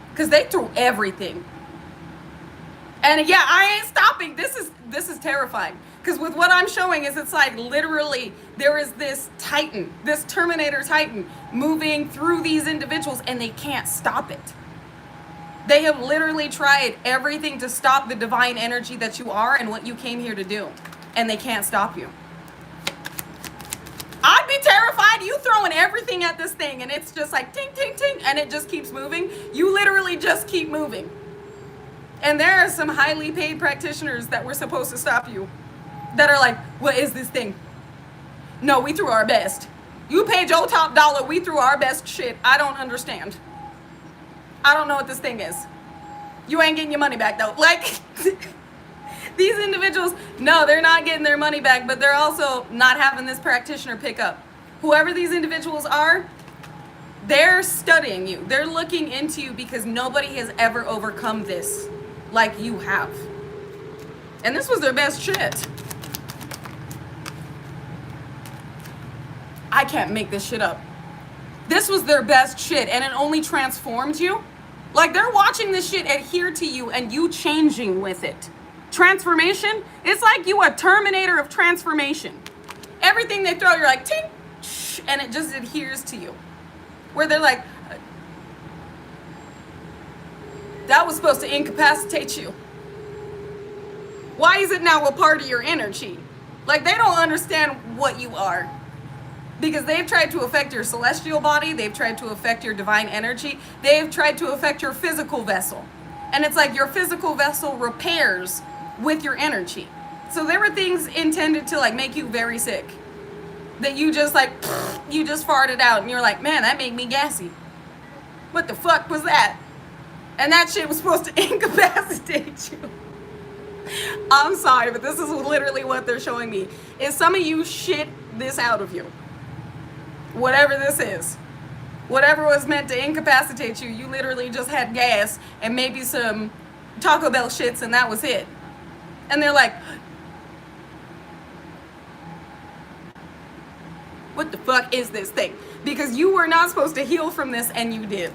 A: Because they threw everything. And yeah, I ain't stopping. This is terrifying. Because with what I'm showing is it's like literally there is this titan, this terminator titan moving through these individuals and they can't stop it. They have literally tried everything to stop the divine energy that you are and what you came here to do. And they can't stop you. I'd be terrified. You throwing everything at this thing and it's just like ting, ting, ting, and it just keeps moving. You literally just keep moving. And there are some highly paid practitioners that were supposed to stop you that are like, what is this thing? No, we threw our best. You paid your top dollar. We threw our best shit. I don't understand. I don't know what this thing is. You ain't getting your money back though. Like, these individuals, no, they're not getting their money back, but they're also not having this practitioner pick up. Whoever these individuals are, they're studying you. They're looking into you because nobody has ever overcome this like you have. And this was their best shit. I can't make this shit up. This was their best shit and it only transformed you. Like they're watching this shit adhere to you and you changing with it. Transformation, it's like you a terminator of transformation. Everything they throw, you're like, ting, shh, and it just adheres to you. Where they're like, that was supposed to incapacitate you. Why is it now a part of your energy? Like they don't understand what you are. Because they've tried to affect your celestial body, they've tried to affect your divine energy, they've tried to affect your physical vessel. And it's like your physical vessel repairs with your energy. So there were things intended to like make you very sick. That you just like, you just farted out and you're like, man, that made me gassy. What the fuck was that? And that shit was supposed to incapacitate you. I'm sorry, but this is literally what they're showing me. Is some of you shit this out of you. Whatever this is. Whatever was meant to incapacitate you, you literally just had gas and maybe some Taco Bell shits and that was it. And they're like, what the fuck is this thing? Because you were not supposed to heal from this and you did.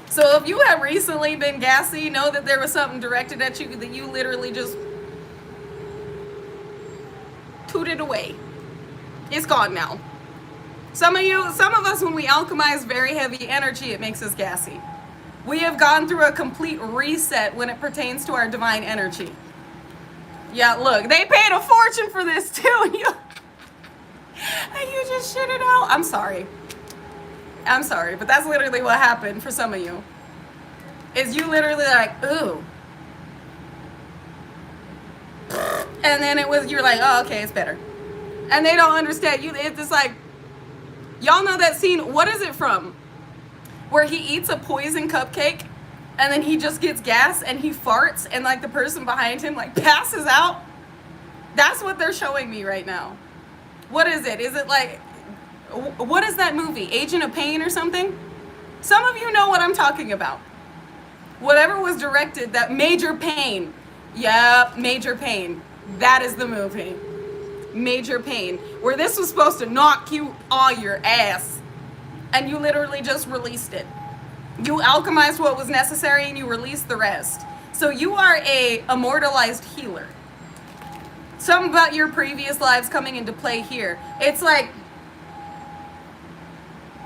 A: So if you have recently been gassy, know that there was something directed at you that you literally just tooted away. It's gone now. Some of us, when we alchemize very heavy energy, it makes us gassy. We have gone through a complete reset when it pertains to our divine energy. Yeah, look, they paid a fortune for this too, and you just shit it out. I'm sorry, but that's literally what happened for some of you. Is you literally like, ooh. And then you're like, oh, okay, it's better. And they don't understand you. It's just like, y'all know that scene, what is it from? Where he eats a poison cupcake and then he just gets gas and he farts and like the person behind him like passes out. That's what they're showing me right now. What is it? Is it like, what is that movie? Agent of Pain or something? Some of you know what I'm talking about. Whatever was directed, that Major Pain. Yeah, Major Pain. That is the movie. Major Pain, where this was supposed to knock you on your ass and you literally just released it. You alchemized what was necessary and you released the rest. So you are a immortalized healer. Something about your previous lives coming into play here. It's like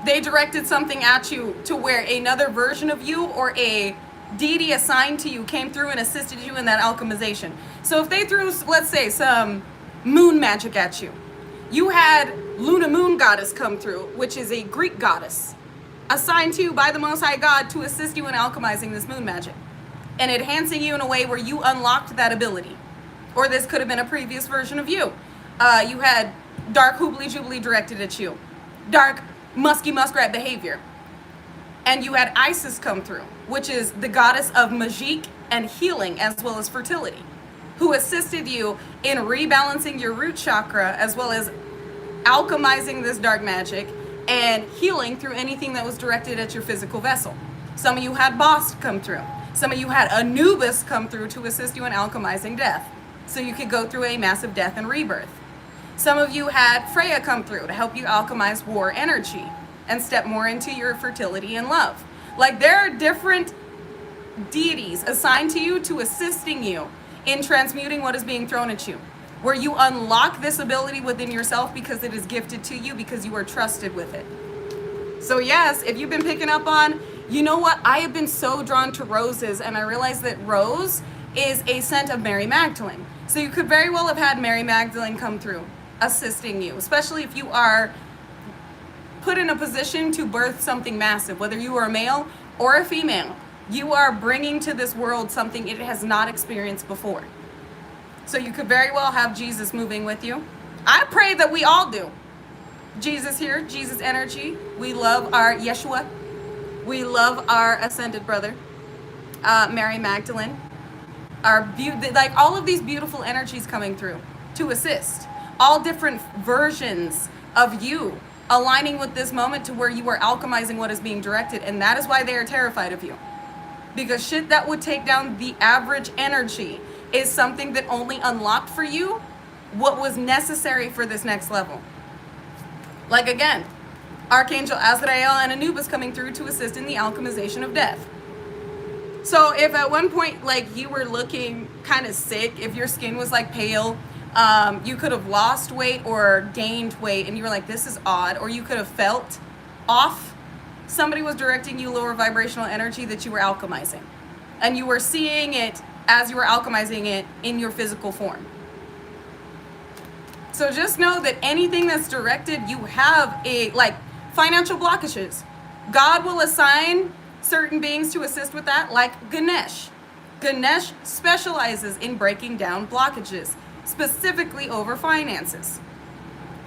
A: they directed something at you to where another version of you or a deity assigned to you came through and assisted you in that alchemization. So if they threw, let's say, some moon magic at you. You had Luna Moon Goddess come through, which is a Greek goddess, assigned to you by the Most High God to assist you in alchemizing this moon magic and enhancing you in a way where you unlocked that ability. Or this could have been a previous version of you. You had dark hoobly jubilee directed at you, dark musky muskrat behavior. And you had Isis come through, which is the goddess of magic and healing as well as fertility, who assisted you in rebalancing your root chakra as well as alchemizing this dark magic and healing through anything that was directed at your physical vessel. Some of you had Bast come through. Some of you had Anubis come through to assist you in alchemizing death, so you could go through a massive death and rebirth. Some of you had Freya come through to help you alchemize war energy and step more into your fertility and love. Like there are different deities assigned to you to assisting you in transmuting what is being thrown at you, where you unlock this ability within yourself because it is gifted to you, because you are trusted with it. So yes, if you've been picking up on, you know what, I have been so drawn to roses, and I realized that rose is a scent of Mary Magdalene. So you could very well have had Mary Magdalene come through assisting you, especially if you are put in a position to birth something massive, whether you are a male or a female. You are bringing to this world something it has not experienced before. So you could very well have Jesus moving with you. I pray that we all do. Jesus here, Jesus energy. We love our Yeshua. We love our ascended brother, Mary Magdalene. Like all of these beautiful energies coming through to assist. All different versions of you aligning with this moment to where you are alchemizing what is being directed. And that is why they are terrified of you. Because shit that would take down the average energy is something that only unlocked for you what was necessary for this next level. Like again, Archangel Azrael and Anubis coming through to assist in the alchemization of death. So if at one point like you were looking kind of sick, if your skin was like pale, you could have lost weight or gained weight and you were like, this is odd, or you could have felt off, somebody was directing you lower vibrational energy that you were alchemizing. And you were seeing it as you were alchemizing it in your physical form. So just know that anything that's directed, you have like financial blockages. God will assign certain beings to assist with that, like Ganesh. Ganesh specializes in breaking down blockages, specifically over finances.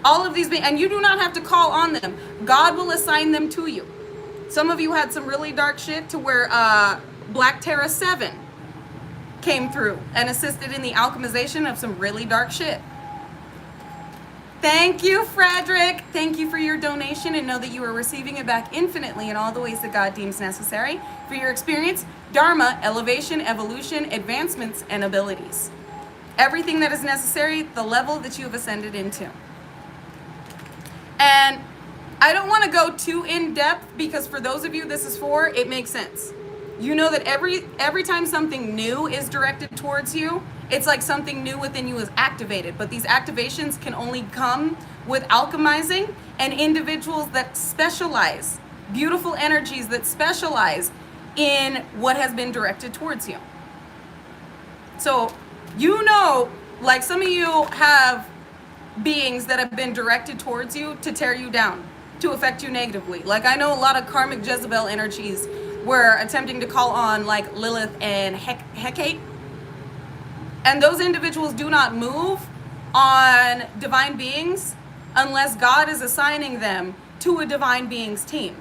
A: All of these beings, and you do not have to call on them. God will assign them to you. Some of you had some really dark shit to where Black Terra 7 came through and assisted in the alchemization of some really dark shit. Thank you, Frederick. Thank you for your donation, and know that you are receiving it back infinitely in all the ways that God deems necessary for your experience, dharma, elevation, evolution, advancements, and abilities. Everything that is necessary, the level that you have ascended into. And I don't want to go too in depth because for those of you this is for, it makes sense. You know that every time something new is directed towards you, it's like something new within you is activated. But these activations can only come with alchemizing and individuals that specialize, beautiful energies that specialize in what has been directed towards you. So, you know, like some of you have beings that have been directed towards you to tear you down, to affect you negatively. Like I know a lot of karmic Jezebel energies were attempting to call on like Lilith and Hecate. And those individuals do not move on divine beings unless God is assigning them to a divine being's team.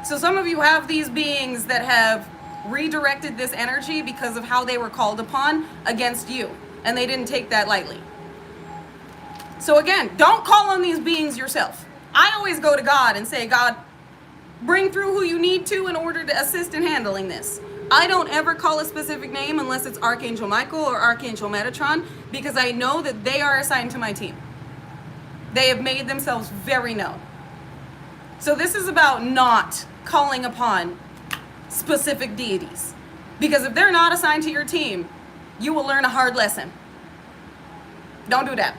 A: So some of you have these beings that have redirected this energy because of how they were called upon against you. And they didn't take that lightly. So again, don't call on these beings yourself. I always go to God and say, God, bring through who you need to in order to assist in handling this. I don't ever call a specific name unless it's Archangel Michael or Archangel Metatron, because I know that they are assigned to my team. They have made themselves very known. So this is about not calling upon specific deities. Because if they're not assigned to your team, you will learn a hard lesson. Don't do that.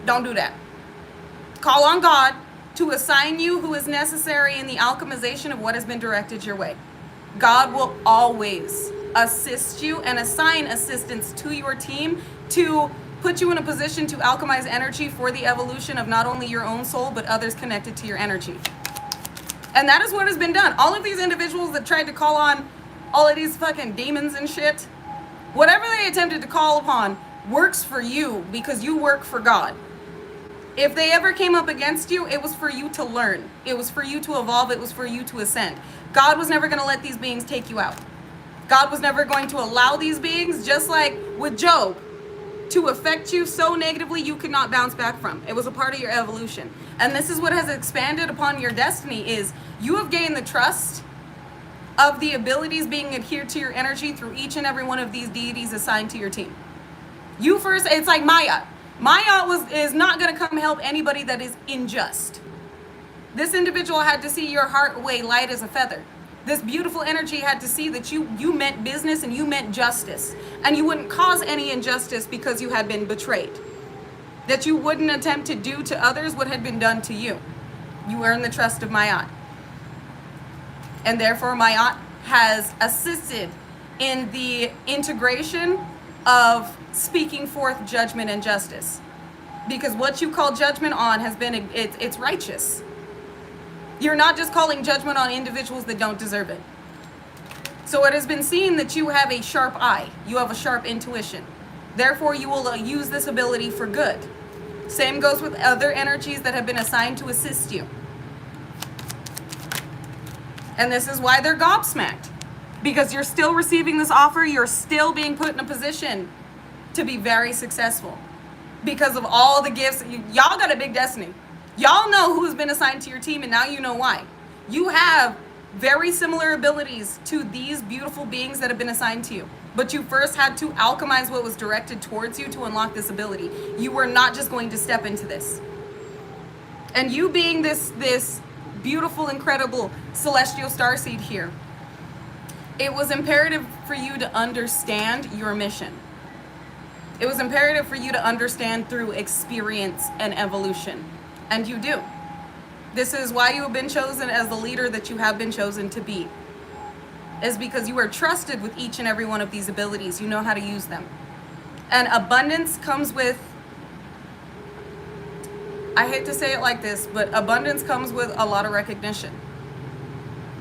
A: Don't do that. Call on God to assign you who is necessary in the alchemization of what has been directed your way. God will always assist you and assign assistance to your team to put you in a position to alchemize energy for the evolution of not only your own soul, but others connected to your energy. And that is what has been done. All of these individuals that tried to call on all of these fucking demons and shit, whatever they attempted to call upon works for you because you work for God. If they ever came up against you, it was for you to learn. It was for you to evolve. It was for you to ascend. God was never going to let these beings take you out. God was never going to allow these beings, just like with Job, to affect you so negatively you could not bounce back from. It was a part of your evolution. And this is what has expanded upon your destiny is you have gained the trust of the abilities being adhered to your energy through each and every one of these deities assigned to your team. You first, it's like Maya. Maya is not going to come help anybody that is unjust. This individual had to see your heart weigh light as a feather This beautiful energy had to see that you meant business and you meant justice. And you wouldn't cause any injustice because you had been betrayed. That you wouldn't attempt to do to others what had been done to you. You earned the trust of Mayat. And therefore Mayat has assisted in the integration of speaking forth judgment and justice. Because what you call judgment on has been, it's righteous. You're not just calling judgment on individuals that don't deserve it. So it has been seen that you have a sharp eye. You have a sharp intuition. Therefore, you will use this ability for good. Same goes with other energies that have been assigned to assist you. And this is why they're gobsmacked. Because you're still receiving this offer. You're still being put in a position to be very successful. Because of all the gifts. Y'all got a big destiny. Y'all know who's been assigned to your team, and now you know why. You have very similar abilities to these beautiful beings that have been assigned to you. But you first had to alchemize what was directed towards you to unlock this ability. You were not just going to step into this. And you being this beautiful, incredible celestial starseed here, it was imperative for you to understand your mission. It was imperative for you to understand through experience and evolution. And you do. This is why you have been chosen as the leader that you have been chosen to be. Is because you are trusted with each and every one of these abilities. You know how to use them. And abundance comes with, I hate to say it like this, but abundance comes with a lot of recognition.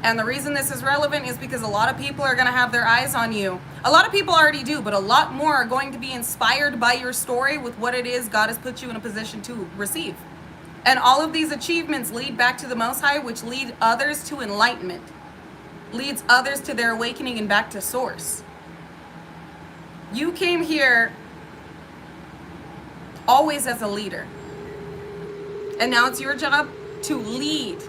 A: And the reason this is relevant is because a lot of people are going to have their eyes on you. A lot of people already do, but a lot more are going to be inspired by your story with what it is God has put you in a position to receive. And all of these achievements lead back to the Most High, which lead others to enlightenment, leads others to their awakening and back to source. You came here always as a leader. And now it's your job to lead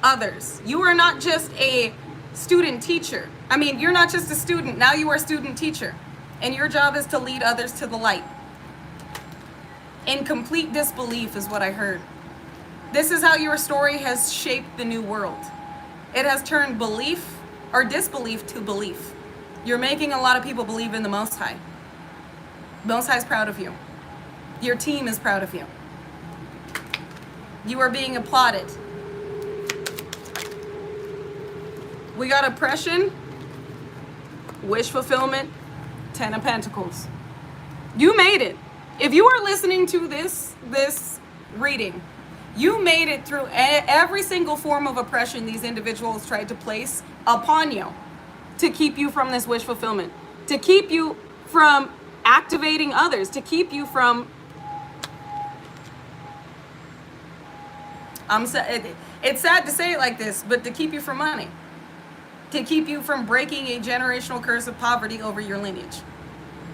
A: others. You are not just a student teacher. I mean, you're not just a student. Now you are a student teacher. And your job is to lead others to the light. In complete disbelief is what I heard. This is how your story has shaped the new world. It has turned belief or disbelief to belief. You're making a lot of people believe in the Most High. Most High is proud of you. Your team is proud of you. You are being applauded. We got oppression, wish fulfillment, 10 of Pentacles. You made it. If you are listening to this reading, you made it through every single form of oppression these individuals tried to place upon you to keep you from this wish fulfillment, to keep you from activating others, to keep you from, it's sad to say it like this, but to keep you from money, to keep you from breaking a generational curse of poverty over your lineage.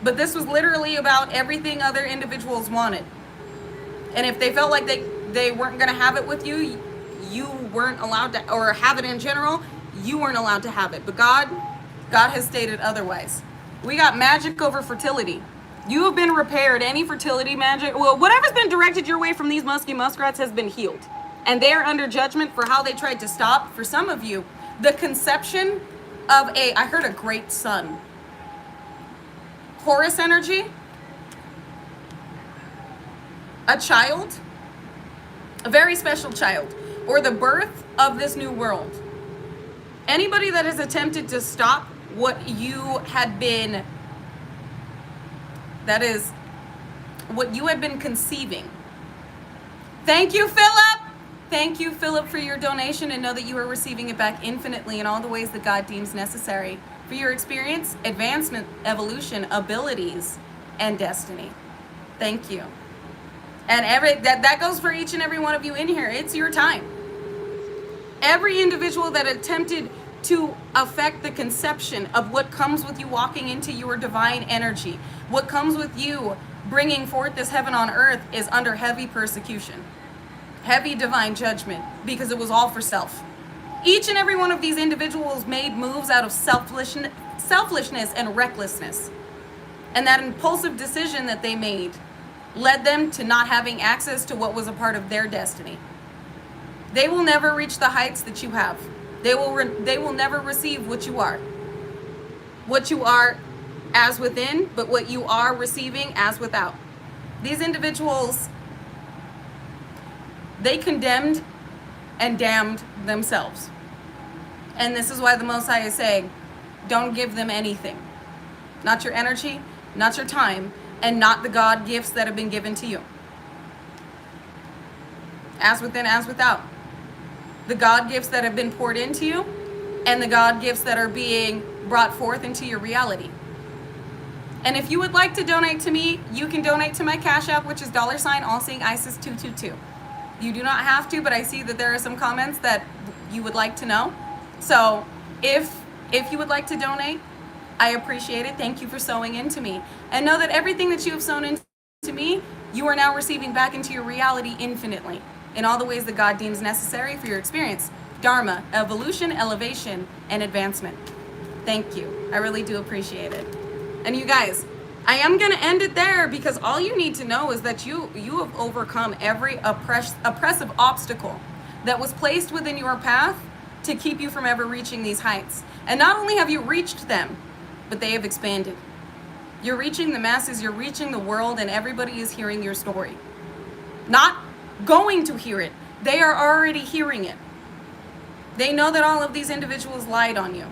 A: But this was literally about everything other individuals wanted. And if they felt like they weren't going to have it with you, you weren't allowed to, or have it in general, you weren't allowed to have it. But God has stated otherwise. We got magic over fertility. You have been repaired. Any fertility magic, well, whatever's been directed your way from these musky muskrats has been healed. And they are under judgment for how they tried to stop, for some of you, the conception of I heard a great son. Horus energy, a child, a very special child, or the birth of this new world. Anybody that has attempted to stop what you had been, that is, what you had been conceiving. Thank you, Philip. Thank you, Philip, for your donation, and know that you are receiving it back infinitely in all the ways that God deems necessary for your experience, advancement, evolution, abilities, and destiny. Thank you. And that goes for each and every one of you in here. It's your time. Every individual that attempted to affect the conception of what comes with you walking into your divine energy, what comes with you bringing forth this heaven on earth, is under heavy persecution, heavy divine judgment, because it was all for self. Each and every one of these individuals made moves out of selfishness and recklessness. And that impulsive decision that they made led them to not having access to what was a part of their destiny. They will never reach the heights that you have. They will never receive what you are. What you are as within, but what you are receiving as without. These individuals, they condemned and damned themselves. And this is why the Most High is saying, don't give them anything. Not your energy, not your time, and not the God gifts that have been given to you. As within, as without. The God gifts that have been poured into you, and the God gifts that are being brought forth into your reality. And if you would like to donate to me, you can donate to my Cash App, which is $AllSeeingIsis222. You do not have to, but I see that there are some comments that you would like to know. So if you would like to donate, I appreciate it. Thank you for sowing into me. And know that everything that you have sown into me, you are now receiving back into your reality infinitely, in all the ways that God deems necessary for your experience. Dharma, evolution, elevation, and advancement. Thank you. I really do appreciate it. And you guys, I am going to end it there, because all you need to know is that you have overcome every oppressive obstacle that was placed within your path to keep you from ever reaching these heights. And not only have you reached them, but they have expanded. You're reaching the masses, you're reaching the world, and everybody is hearing your story. Not going to hear it. They are already hearing it. They know that all of these individuals lied on you.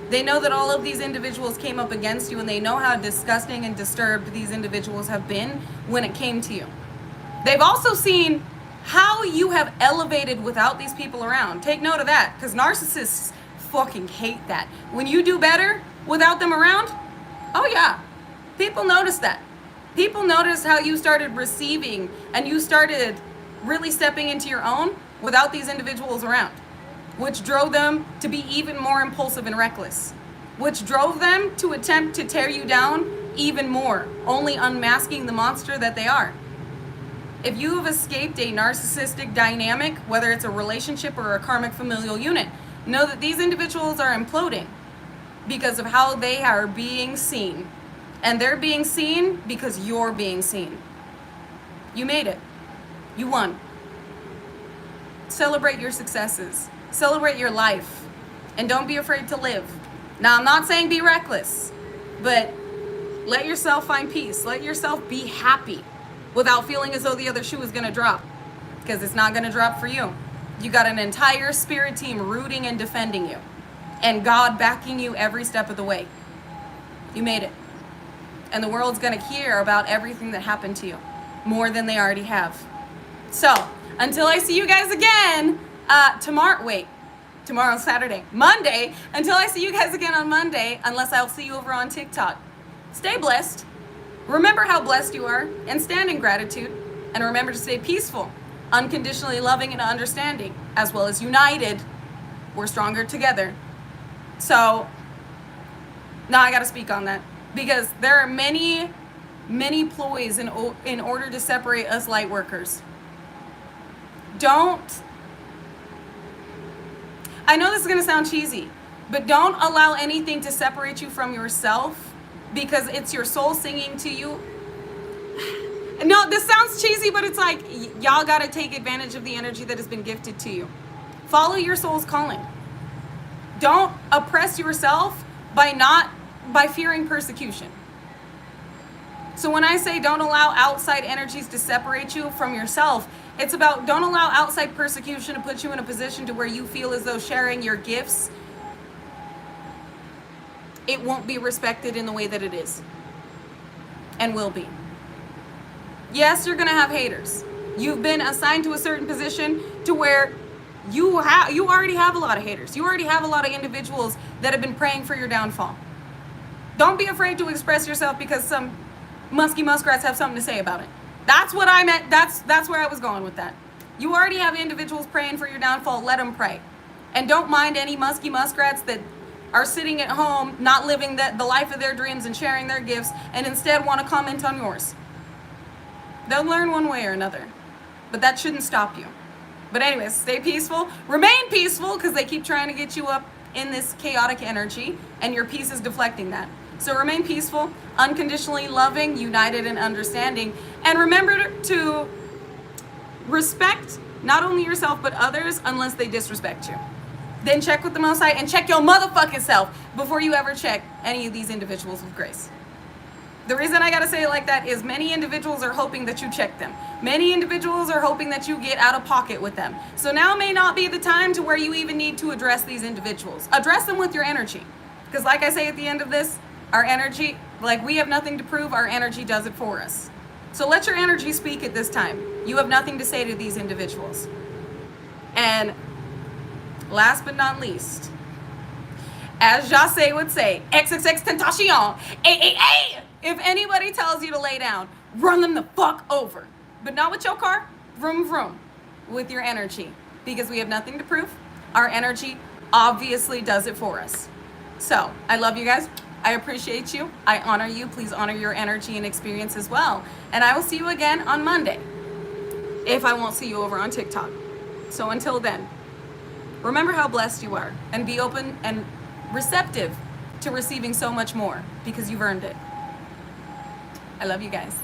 A: They know that all of these individuals came up against you, and they know how disgusting and disturbed these individuals have been when it came to you. They've also seen how you have elevated without these people around. Take note of that, because narcissists fucking hate that. When you do better without them around, oh yeah, people notice that. People notice how you started receiving and you started really stepping into your own without these individuals around, which drove them to be even more impulsive and reckless, which drove them to attempt to tear you down even more, only unmasking the monster that they are. If you have escaped a narcissistic dynamic, whether it's a relationship or a karmic familial unit, know that these individuals are imploding because of how they are being seen. And they're being seen because you're being seen. You made it. You won. Celebrate your successes. Celebrate your life. And don't be afraid to live. Now, I'm not saying be reckless, but let yourself find peace. Let yourself be happy without feeling as though the other shoe is going to drop, because it's not going to drop for you. You got an entire spirit team rooting and defending you, and God backing you every step of the way. You made it. And the world's going to hear about everything that happened to you more than they already have. So, until I see you guys again, tomorrow's Saturday, Monday, until I see you guys again on Monday, unless I'll see you over on TikTok. Stay blessed. Remember how blessed you are, and stand in gratitude. And remember to stay peaceful, unconditionally loving and understanding, as well as united. We're stronger together. So, now I got to speak on that, because there are many, many ploys in order to separate us light workers. I know this is going to sound cheesy, but don't allow anything to separate you from yourself, because it's your soul singing to you. No, this sounds cheesy, but it's like, y'all got to take advantage of the energy that has been gifted to you. Follow your soul's calling. Don't oppress yourself by fearing persecution. So when I say don't allow outside energies to separate you from yourself, it's about don't allow outside persecution to put you in a position to where you feel as though sharing your gifts, it won't be respected in the way that it is and will be. Yes, you're going to have haters. You've been assigned to a certain position to where you already have a lot of haters. You already have a lot of individuals that have been praying for your downfall. Don't be afraid to express yourself, because some musky muskrats have something to say about it. That's what I meant. That's where I was going with that. You already have individuals praying for your downfall. Let them pray. And don't mind any musky muskrats that are sitting at home, not living the life of their dreams and sharing their gifts, and instead want to comment on yours. They'll learn one way or another, but that shouldn't stop you. But anyways, stay peaceful. Remain peaceful, because they keep trying to get you up in this chaotic energy, and your peace is deflecting that. So remain peaceful, unconditionally loving, united, and understanding. And remember to respect not only yourself but others, unless they disrespect you. then check with the Most High and check your motherfucking self before you ever check any of these individuals with grace. The reason I gotta say it like that is many individuals are hoping that you check them. Many individuals are hoping that you get out of pocket with them. So now may not be the time to where you even need to address these individuals. Address them with your energy. Because like I say at the end of this, our energy, like we have nothing to prove, our energy does it for us. So let your energy speak at this time. You have nothing to say to these individuals. And last but not least, as Jase would say, XXX Tentacion, ay. If anybody tells you to lay down, run them the fuck over. But not with your car, vroom vroom, with your energy. Because we have nothing to prove. Our energy obviously does it for us. So, I love you guys. I appreciate you. I honor you. Please honor your energy and experience as well. And I will see you again on Monday. If I won't see you over on TikTok. So until then, remember how blessed you are. And be open and receptive to receiving so much more. Because you've earned it. I love you guys.